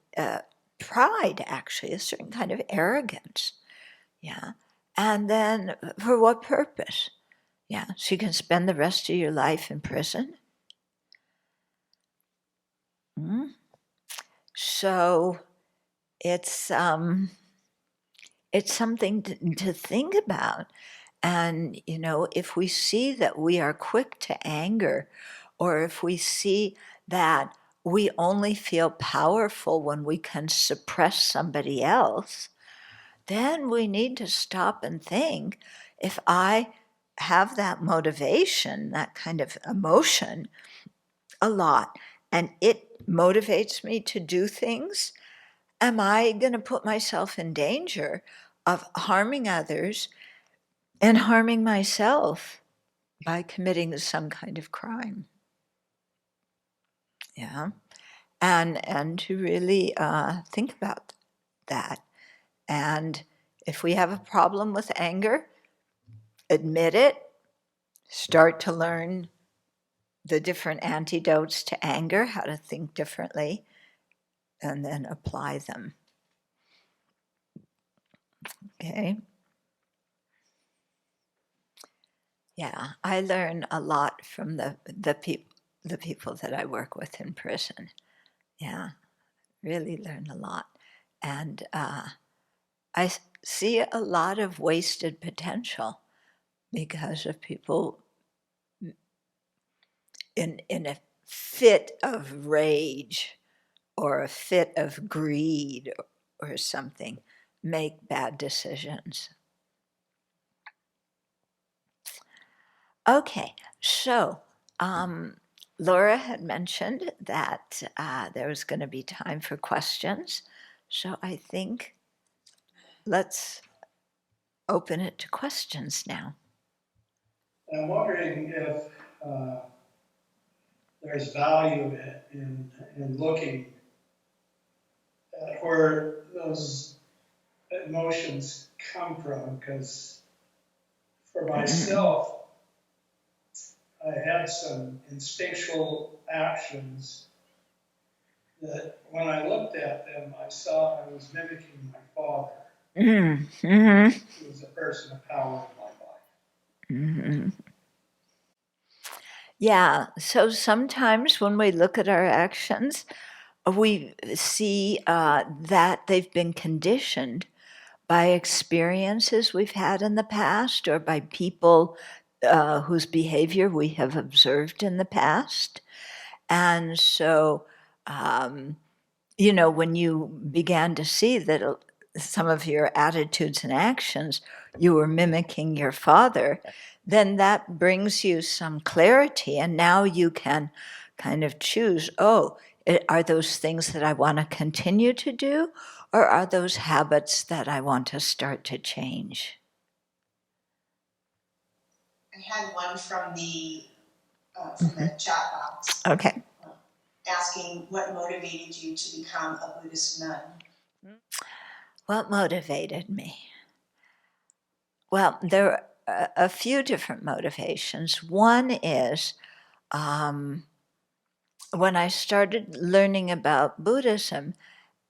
pride, actually, a certain kind of arrogance. Yeah. And then for what purpose? Yeah. So you can spend the rest of your life in prison. Mm-hmm. So it's something to think about. And, if we see that we are quick to anger, or if we see that we only feel powerful when we can suppress somebody else, then we need to stop and think, if I have that motivation, that kind of emotion a lot, and it motivates me to do things, am I going to put myself in danger of harming others and harming myself by committing some kind of crime? Yeah. And to really think about that. And if we have a problem with anger, admit it, start to learn the different antidotes to anger, how to think differently, and then apply them. Okay. Yeah, I learn a lot from the people that I work with in prison. Yeah, really learn a lot, and see a lot of wasted potential because of people in a fit of rage or a fit of greed or something make bad decisions. Okay, so Laura had mentioned that there was going to be time for questions. So I think let's open it to questions now. I'm wondering if there's value in looking at where those emotions come from, because for myself, I had some instinctual actions that when I looked at them, I saw I was mimicking my father, who was a person of power in my life. Yeah, so sometimes when we look at our actions, we see that they've been conditioned by experiences we've had in the past or by people whose behavior we have observed in the past. And so, when you began to see that some of your attitudes and actions, you were mimicking your father, then that brings you some clarity. And now you can kind of choose, are those things that I want to continue to do? Or are those habits that I want to start to change? I had one from the chat box. Okay. Asking what motivated you to become a Buddhist nun? What motivated me? Well, there are a few different motivations. One is when I started learning about Buddhism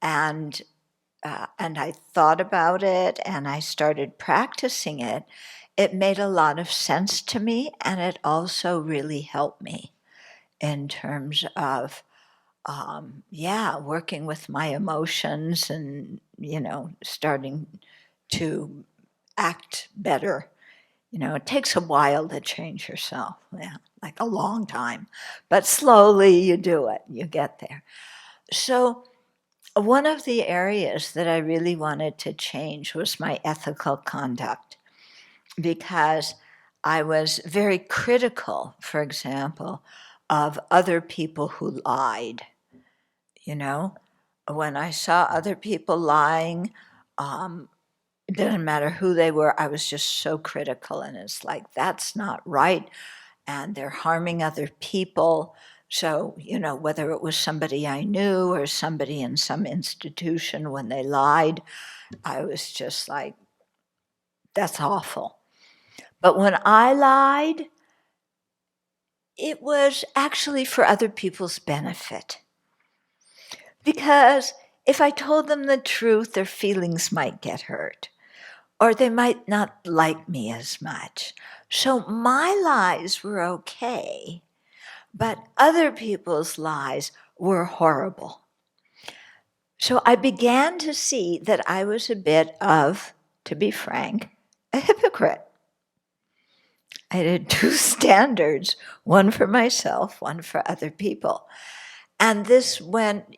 and I thought about it and I started practicing it, it made a lot of sense to me, and it also really helped me in terms of working with my emotions and starting to act better. It takes a while to change yourself, like a long time, but slowly you do it, you get there. So one of the areas that I really wanted to change was my ethical conduct, because I was very critical, for example, of other people who lied. When I saw other people lying, it didn't matter who they were, I was just so critical. And it's like, that's not right. And they're harming other people. So, whether it was somebody I knew or somebody in some institution, when they lied, I was just like, that's awful. But when I lied, it was actually for other people's benefit. Because if I told them the truth, their feelings might get hurt, or they might not like me as much. So my lies were okay, but other people's lies were horrible. So I began to see that I was a bit of, to be frank, a hypocrite. I had two standards, one for myself, one for other people. And this went,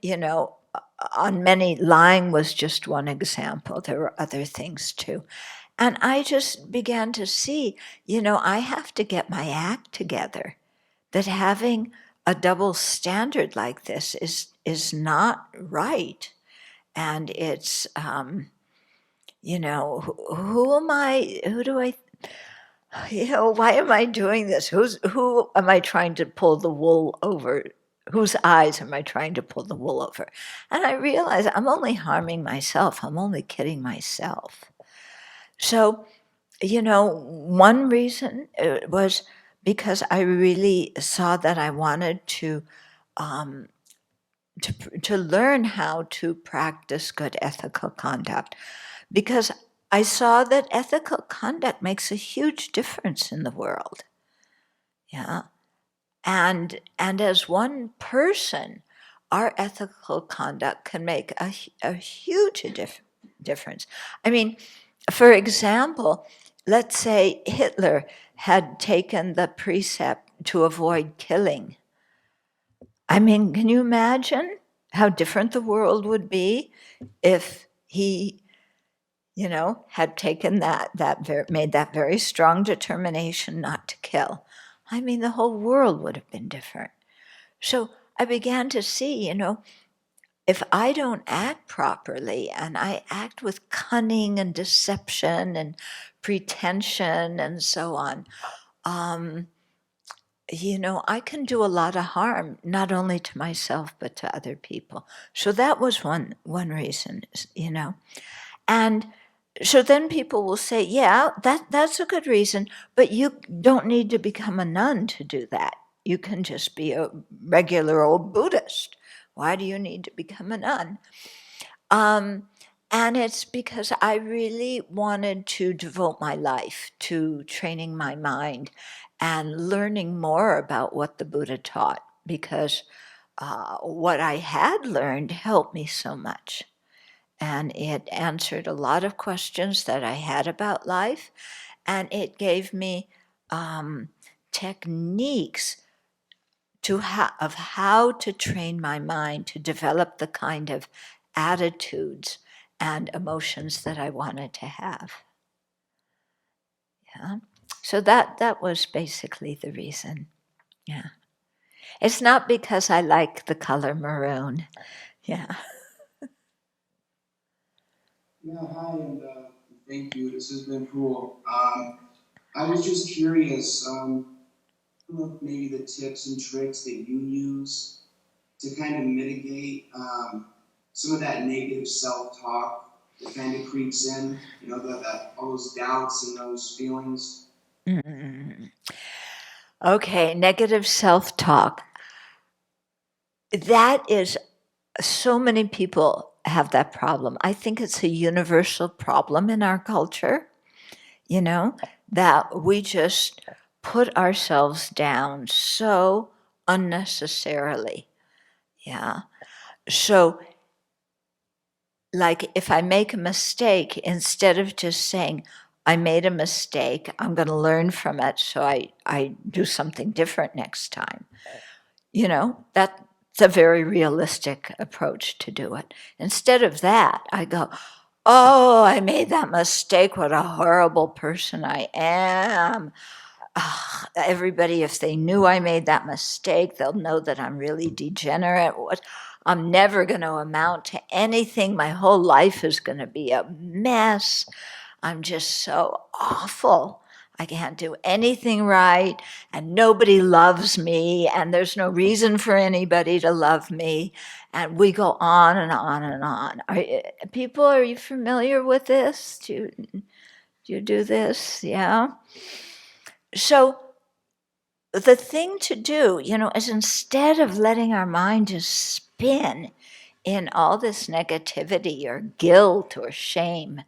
on many, lying was just one example. There were other things too. And I just began to see, I have to get my act together, that having a double standard like this is not right. And it's, who am I, who do I, why am I doing this? Who am I trying to pull the wool over? Whose eyes am I trying to pull the wool over? And I realized I'm only harming myself. I'm only kidding myself. So, one reason was because I really saw that I wanted um, to learn how to practice good ethical conduct, because I saw that ethical conduct makes a huge difference in the world. Yeah. And as one person, our ethical conduct can make a huge difference. I mean, for example, let's say Hitler had taken the precept to avoid killing. I mean, can you imagine how different the world would be if he, had taken made that very strong determination not to kill? I mean, the whole world would have been different. So I began to see, if I don't act properly and I act with cunning and deception and pretension and so on, um, I can do a lot of harm, not only to myself, but to other people. So that was one reason, And so then people will say, yeah, that's a good reason, but you don't need to become a nun to do that. You can just be a regular old Buddhist. Why do you need to become a nun? And it's because I really wanted to devote my life to training my mind and learning more about what the Buddha taught, because what I had learned helped me so much. And it answered a lot of questions that I had about life, and it gave me techniques of how to train my mind to develop the kind of attitudes and emotions that I wanted to have. Yeah. So that was basically the reason. Yeah. It's not because I like the color maroon. Yeah. Yeah, hi, and thank you. This has been cool. I was just curious, maybe the tips and tricks that you use to kind of mitigate some of that negative self-talk that kind of creeps in, that all those doubts and those feelings. Mm. Okay, negative self-talk. That is, so many people have that problem. I think it's a universal problem in our culture, that we just put ourselves down so unnecessarily. Yeah. So, like, if I make a mistake, instead of just saying, I made a mistake, I'm going to learn from it, so I do something different next time. That's a very realistic approach to do it. Instead of that, I go, oh, I made that mistake. What a horrible person I am. Everybody, if they knew I made that mistake, they'll know that I'm really degenerate. I'm never going to amount to anything. My whole life is going to be a mess. I'm just so awful. I can't do anything right, and nobody loves me, and there's no reason for anybody to love me. And we go on and on and on. Are you familiar with this? Do you do this? Yeah. So the thing to do, is instead of letting our mind just spin in all this negativity or guilt or shame,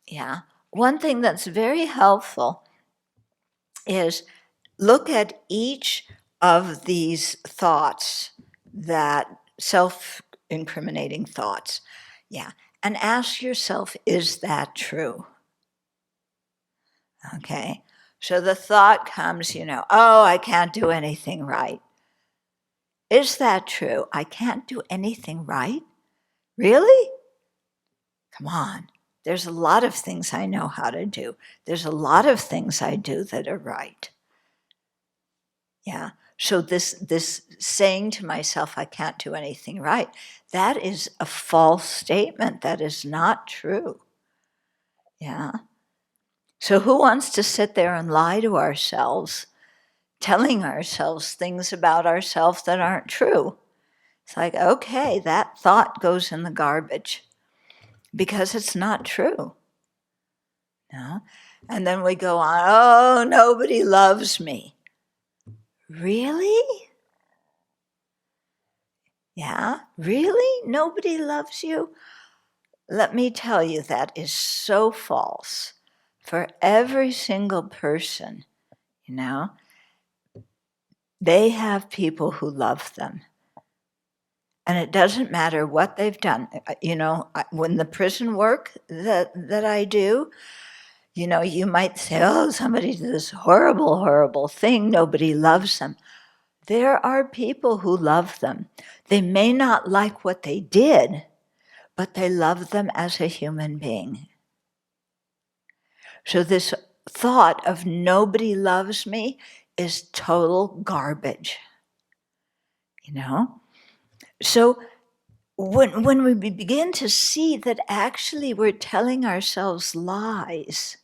yeah, one thing that's very helpful is look at each of these thoughts, that self-incriminating thoughts, yeah, and ask yourself, is that true? Okay, so the thought comes, oh, I can't do anything right. Is that true? I can't do anything right? Really? Come on. There's a lot of things I know how to do. There's a lot of things I do that are right. Yeah. So this saying to myself, I can't do anything right, that is a false statement. That is not true. Yeah. So who wants to sit there and lie to ourselves, telling ourselves things about ourselves that aren't true? It's like, okay, that thought goes in the garbage because it's not true. No? And then we go on, oh, nobody loves me. Really? Yeah, really? Nobody loves you? let me tell you, that is so false. For every single person, you know, they have people who love them. And it doesn't matter what they've done. You know, when the prison work that I do, you know, you might say, oh, somebody did this horrible, horrible thing. Nobody loves them. There are people who love them. They may not like what they did, but they love them as a human being. So this thought of nobody loves me is total garbage, you know? So when we begin to see that actually we're telling ourselves lies,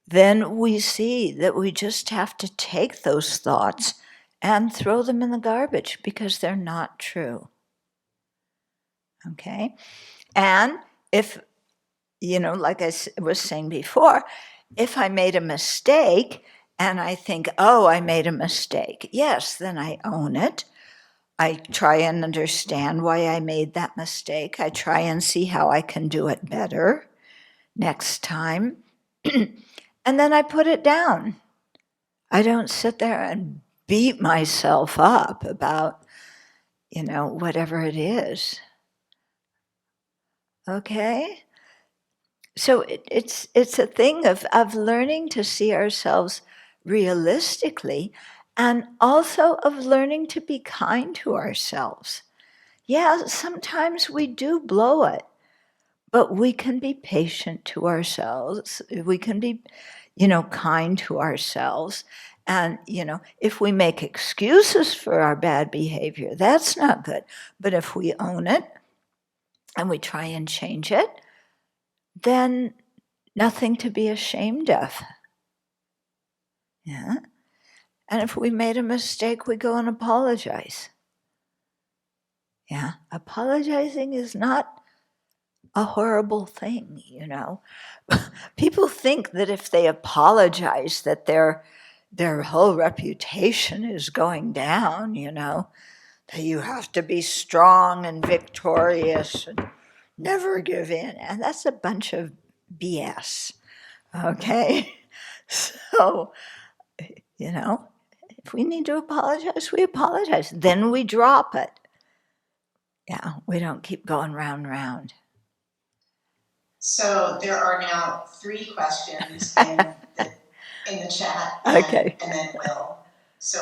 then we see that we just have to take those thoughts and throw them in the garbage because they're not true. Okay? And if, you know, like I was saying before, if I made a mistake and I think, oh, I made a mistake, yes, then I own it. I try and understand why I made that mistake. I try and see how I can do it better next time. And then I put it down. I don't sit there and beat myself up about, you know, whatever it is. Okay? So it's a thing of learning to see ourselves realistically, and also of learning to be kind to ourselves. Yeah, sometimes we do blow it, but we can be patient to ourselves. We can be, you know, kind to ourselves. And, you know, if we make excuses for our bad behavior, that's not good. But if we own it and we try and change it, then nothing to be ashamed of. Yeah. And if we made a mistake, we go and apologize. Yeah. Apologizing is not a horrible thing, you know. People think that if they apologize that their whole reputation is going down, you know, that you have to be strong and victorious and never give in. And that's a bunch of BS. Okay? So, you know, if we need to apologize, we apologize. Then we drop it. Yeah, we don't keep going round and round. So there are now 3 questions in the chat, and, Okay. and then Will. So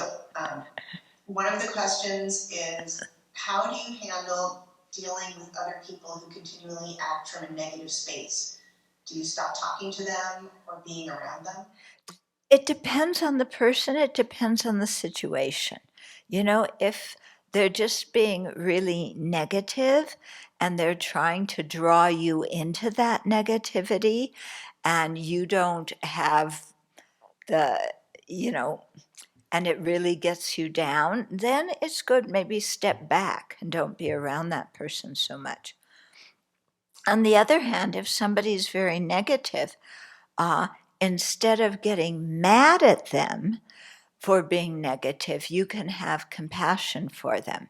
one of the questions is, how do you handle dealing with other people who continually act from a negative space? Do you stop talking to them or being around them? It depends on the person. It depends on the situation. You know, if they're just being really negative and they're trying to draw you into that negativity and you don't have the, you know, and it really gets you down, then it's good. Maybe step back and don't be around that person so much. On the other hand, if somebody's very negative, instead of getting mad at them for being negative, you can have compassion for them,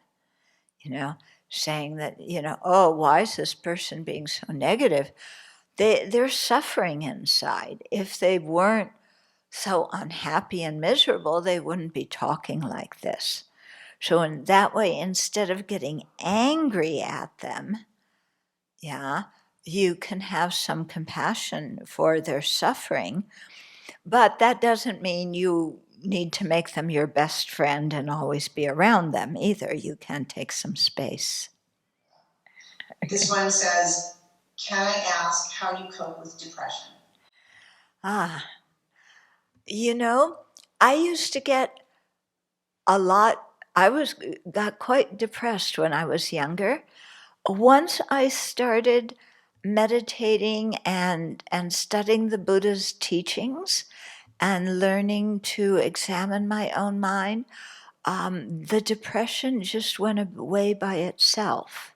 you know, saying that, you know, oh, why is this person being so negative? They're suffering inside. If they weren't so unhappy and miserable, they wouldn't be talking like this. So in that way, instead of getting angry at them, yeah, you can have some compassion for their suffering, but that doesn't mean you need to make them your best friend and always be around them either. You can take some space. This one says, can I ask how you cope with depression? You know, I used to get a lot, got quite depressed when I was younger. Once I started meditating and studying the Buddha's teachings and learning to examine my own mind, the depression just went away by itself.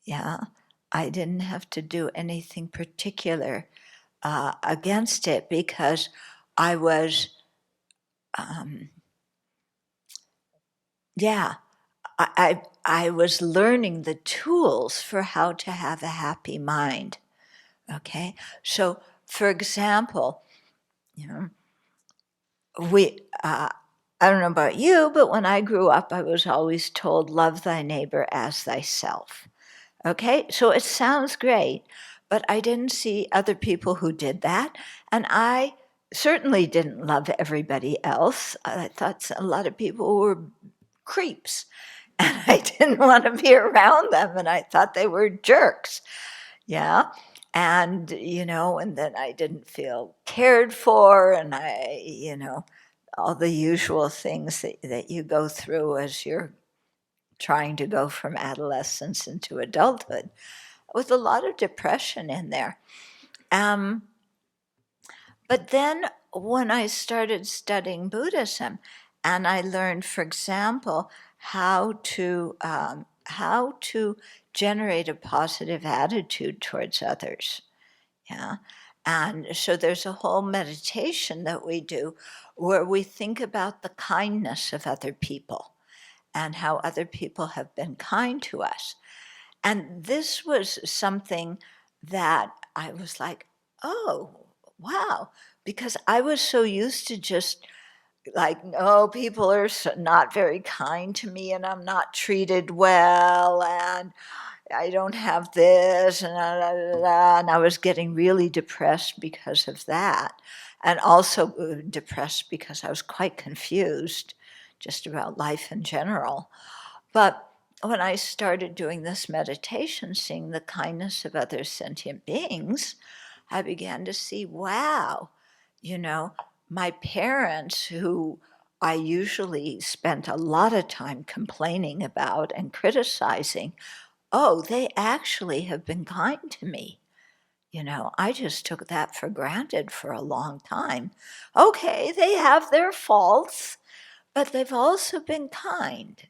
Yeah, I didn't have to do anything particular against it because I was, yeah, I was learning the tools for how to have a happy mind. Okay, so for example, you know, I don't know about you, but when I grew up, I was always told, love thy neighbor as thyself. Okay, so it sounds great, but I didn't see other people who did that. And I certainly didn't love everybody else. I thought a lot of people were creeps, and I didn't want to be around them, and I thought they were jerks. Yeah. And, and then I didn't feel cared for, and all the usual things that you go through as you're trying to go from adolescence into adulthood, with a lot of depression in there. But then when I started studying Buddhism, and I learned, for example, how to generate a positive attitude towards others. Yeah. And so there's a whole meditation that we do where we think about the kindness of other people and how other people have been kind to us. And this was something that I was like, oh, wow, because I was so used to just like, no, people are not very kind to me, and I'm not treated well, and I don't have this, and and I was getting really depressed because of that, and also depressed because I was quite confused just about life in general. But when I started doing this meditation, seeing the kindness of other sentient beings, I began to see, wow, my parents, who I usually spent a lot of time complaining about and criticizing, oh, they actually have been kind to me. I just took that for granted for a long time. Okay, they have their faults, but they've also been kind.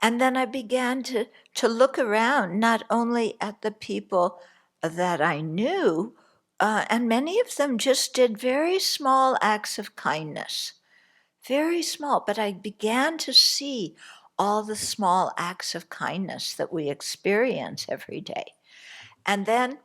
And then I began to look around, not only at the people that I knew, and many of them just did very small acts of kindness, very small, but I began to see all the small acts of kindness that we experience every day. And then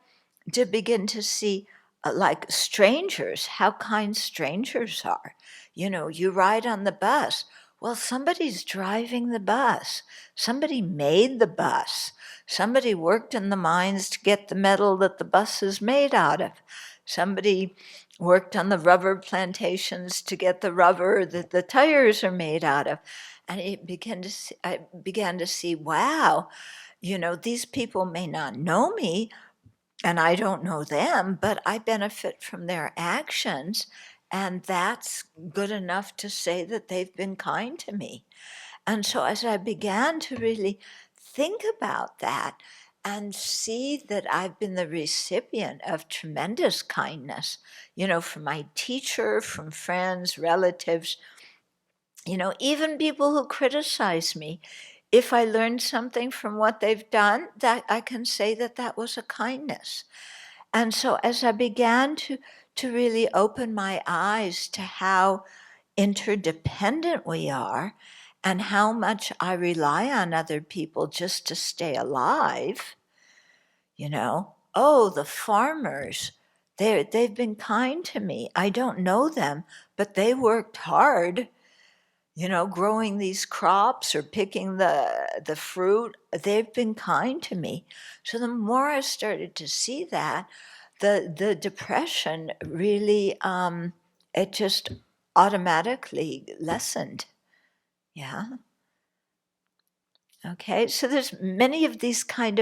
to begin to see, like strangers, how kind strangers are. You ride on the bus. Well, somebody's driving the bus. Somebody made the bus. Somebody worked in the mines to get the metal that the bus is made out of. Somebody worked on the rubber plantations to get the rubber that the tires are made out of. And I began to see, wow, these people may not know me, and I don't know them, but I benefit from their actions, and that's good enough to say that they've been kind to me. And so as I began to really think about that and see that I've been the recipient of tremendous kindness, from my teacher, from friends, relatives, even people who criticize me, if I learned something from what they've done, that I can say that that was a kindness. And so as I began to really open my eyes to how interdependent we are and how much I rely on other people just to stay alive, oh, the farmers, they've been kind to me. I don't know them, but they worked hard, growing these crops or picking the fruit. They've been kind to me. So the more I started to see that, the depression really, it just automatically lessened. Yeah. Okay. So there's many of these kind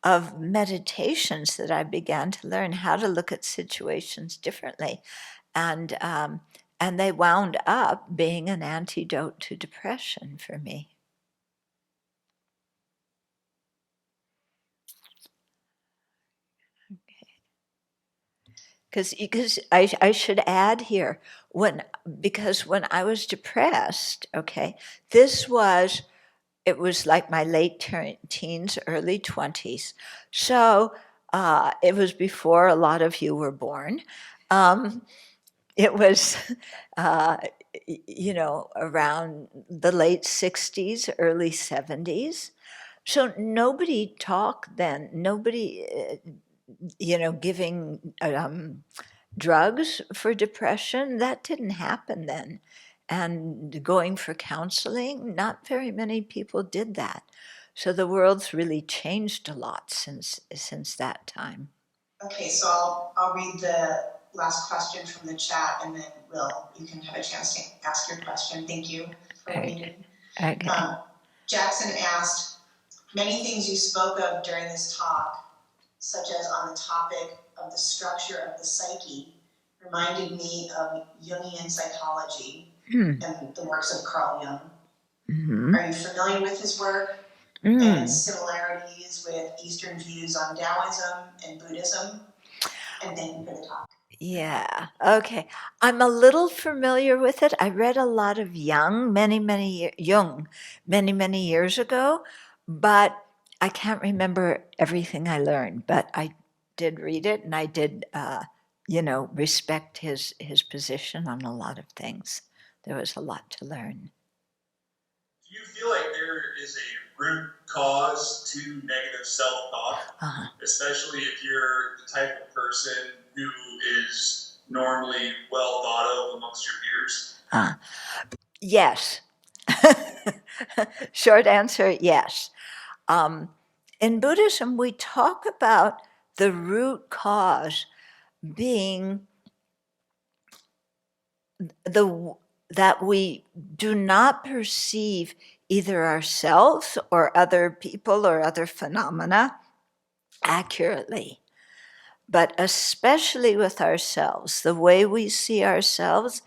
of meditations that I began to learn how to look at situations differently. And they wound up being an antidote to depression for me. Because I should add here, because when I was depressed, okay, it was like my late teens, early 20s. So it was before a lot of you were born. It was, you know, around the late 60s, early 70s. So nobody talked then, nobody, you know, giving drugs for depression, that didn't happen then. And going for counseling, not very many people did that. So the world's really changed a lot since that time. Okay, so I'll read the last question from the chat, and then you can have a chance to ask your question. Thank you for waiting. Okay. Jackson asked, many things you spoke of during this talk, such as on the topic of the structure of the psyche, reminded me of Jungian psychology and the works of Carl Jung. Mm-hmm. Are you familiar with his work and similarities with Eastern views on Taoism and Buddhism? And thank you for the talk. Yeah, okay. I'm a little familiar with it. I read a lot of Jung many years ago, but I can't remember everything I learned. But I did read it, and I did, you know, respect his position on a lot of things. There was a lot to learn. Do you feel like there is a root cause to negative self-talk, especially if you're the type of person who is normally well thought of amongst your peers? Yes. Short answer, yes. In Buddhism, we talk about the root cause being that we do not perceive either ourselves or other people or other phenomena accurately. But especially with ourselves, the way we see ourselves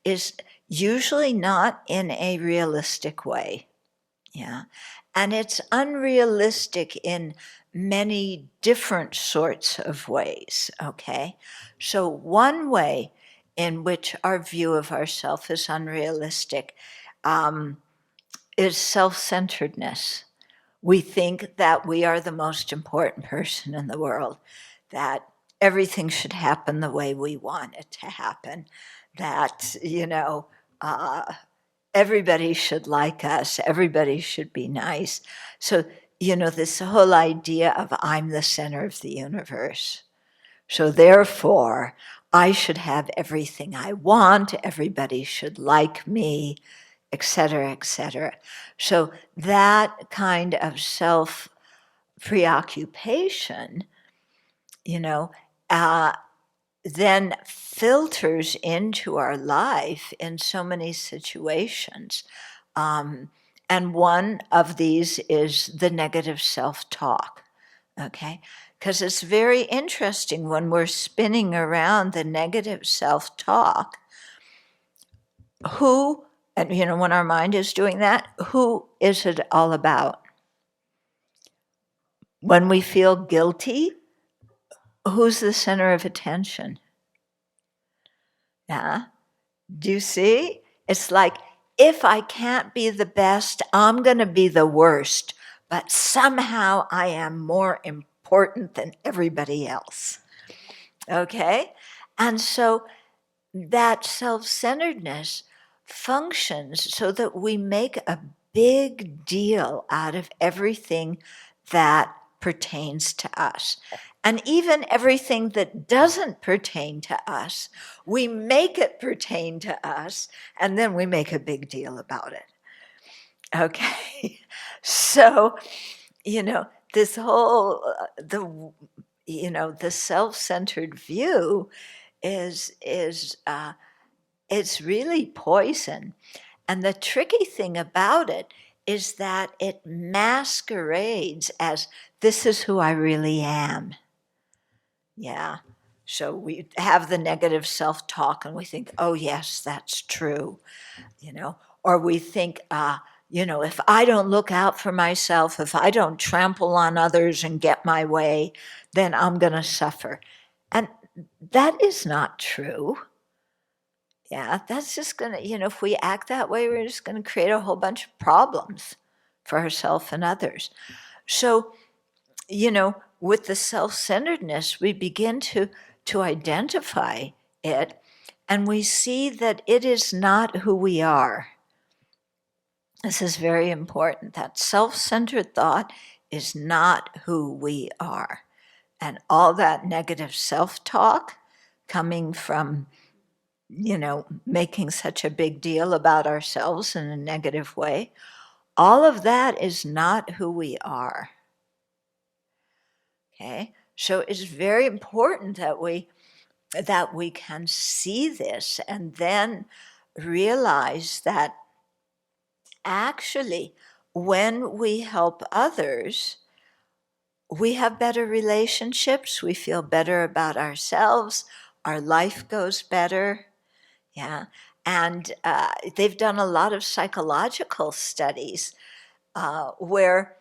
is usually not in a realistic way. Yeah. And it's unrealistic in many different sorts of ways, okay? So one way in which our view of ourselves is unrealistic is self-centeredness. We think that we are the most important person in the world, that everything should happen the way we want it to happen, that, you know, everybody should like us, everybody should be nice. So, you know, this whole idea of I'm the center of the universe. So therefore, I should have everything I want, everybody should like me, etc., etc. So that kind of self-preoccupation, you know, then filters into our life in so many situations. And one of these is the negative self-talk, okay? Because it's very interesting when we're spinning around the negative self-talk, and you know, when our mind is doing that, who is it all about? When we feel guilty, who's the center of attention? Yeah. Do you see? It's like, if I can't be the best, I'm going to be the worst, but somehow I am more important than everybody else. Okay? And so that self-centeredness functions so that we make a big deal out of everything that pertains to us. And even everything that doesn't pertain to us, we make it pertain to us, and then we make a big deal about it. Okay? So, you know, this whole, the self-centered view is it's really poison. And the tricky thing about it is that it masquerades as, this is who I really am. Yeah. So we have the negative self-talk and we think, oh yes, that's true, you know, or we think, you know, if I don't look out for myself, if I don't trample on others and get my way, then I'm going to suffer. And that is not true. Yeah, that's just going to, you know, if we act that way, we're just going to create a whole bunch of problems for ourselves and others. So, you know, with the self-centeredness, we begin to identify it and we see that it is not who we are. This is very important. That self-centered thought is not who we are. And all that negative self-talk coming from, making such a big deal about ourselves in a negative way, all of that is not who we are. Okay? So it's very important that we can see this and then realize that actually, when we help others, we have better relationships, we feel better about ourselves, our life goes better. Yeah. And they've done a lot of psychological studies where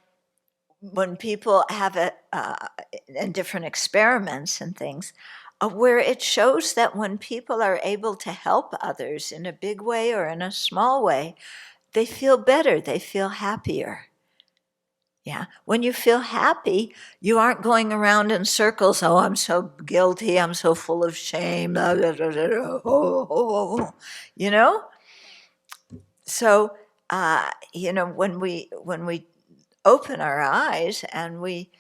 when people have and different experiments and things, where it shows that when people are able to help others in a big way or in a small way, they feel better, they feel happier. Yeah. When you feel happy, you aren't going around in circles. Oh, I'm so guilty. I'm so full of shame. You know? So, when we open our eyes and we,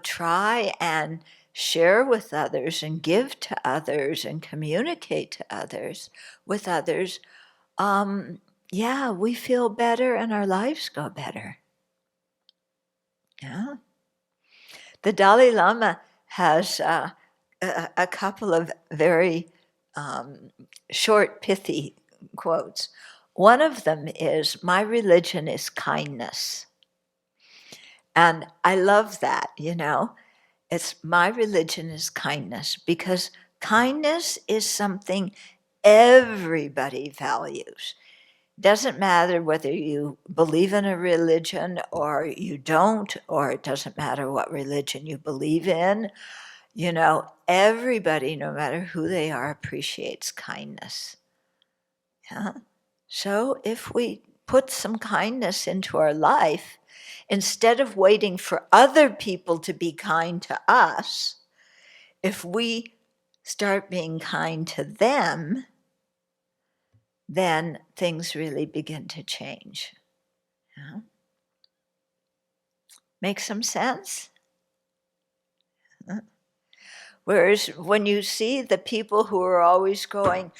try and share with others and give to others and communicate to others with others, we feel better and our lives go better. Yeah. The Dalai Lama has a couple of very short, pithy quotes. One of them is, "My religion is kindness." And I love that, It's my religion is kindness, because kindness is something everybody values. Doesn't matter whether you believe in a religion or you don't, or it doesn't matter what religion you believe in. Everybody, no matter who they are, appreciates kindness. Yeah? So if we put some kindness into our life, instead of waiting for other people to be kind to us, if we start being kind to them, then things really begin to change. Yeah? Make some sense? Whereas when you see the people who are always going,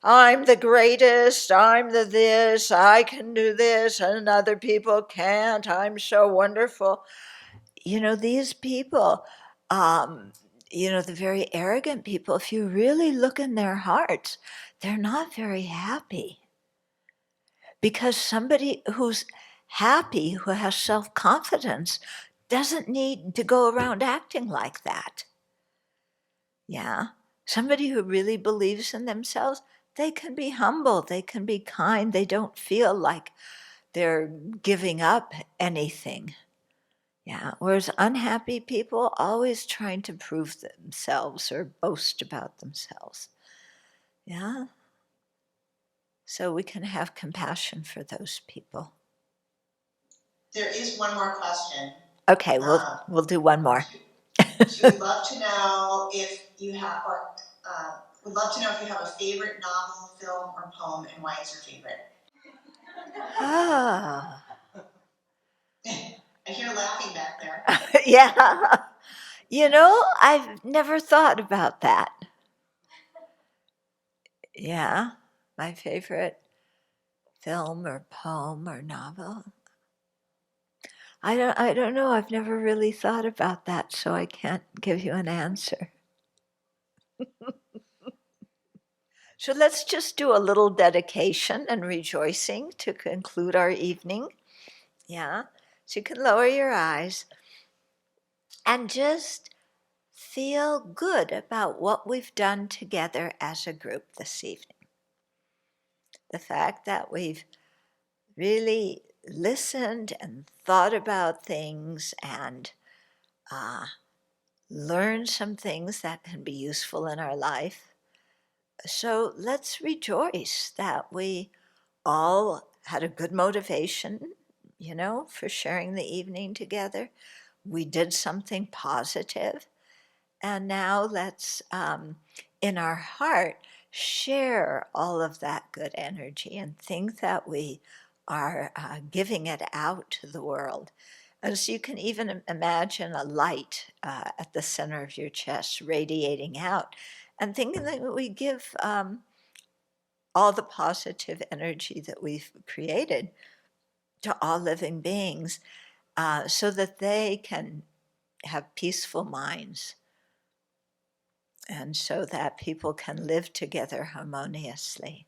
I'm the greatest, I'm the this, I can do this, and other people can't, I'm so wonderful. These people, the very arrogant people, if you really look in their hearts, they're not very happy. Because somebody who's happy, who has self-confidence, doesn't need to go around acting like that. Yeah. Somebody who really believes in themselves, they can be humble, they can be kind, they don't feel like they're giving up anything. Yeah. Whereas unhappy people always trying to prove themselves or boast about themselves. Yeah. So we can have compassion for those people. There is one more question. Okay, we'll do one more. She would love to know if you have, would love to know if you have a favorite novel, film, or poem, and why it's your favorite. Ah. I hear laughing back there. Yeah. I've never thought about that. Yeah, my favorite film or poem or novel. I don't know. I've never really thought about that, so I can't give you an answer. So let's just do a little dedication and rejoicing to conclude our evening. Yeah. So you can lower your eyes and just feel good about what we've done together as a group this evening. The fact that we've really listened and thought about things and learned some things that can be useful in our life. So let's rejoice that we all had a good motivation, for sharing the evening together. We did something positive. And now let's, in our heart, share all of that good energy and think that we are giving it out to the world. And so you can even imagine a light at the center of your chest radiating out, and thinking that we give all the positive energy that we've created to all living beings, so that they can have peaceful minds, and so that people can live together harmoniously.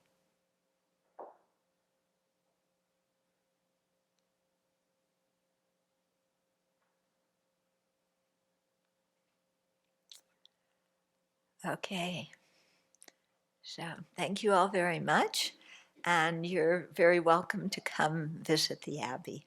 Okay, so thank you all very much, and you're very welcome to come visit the Abbey.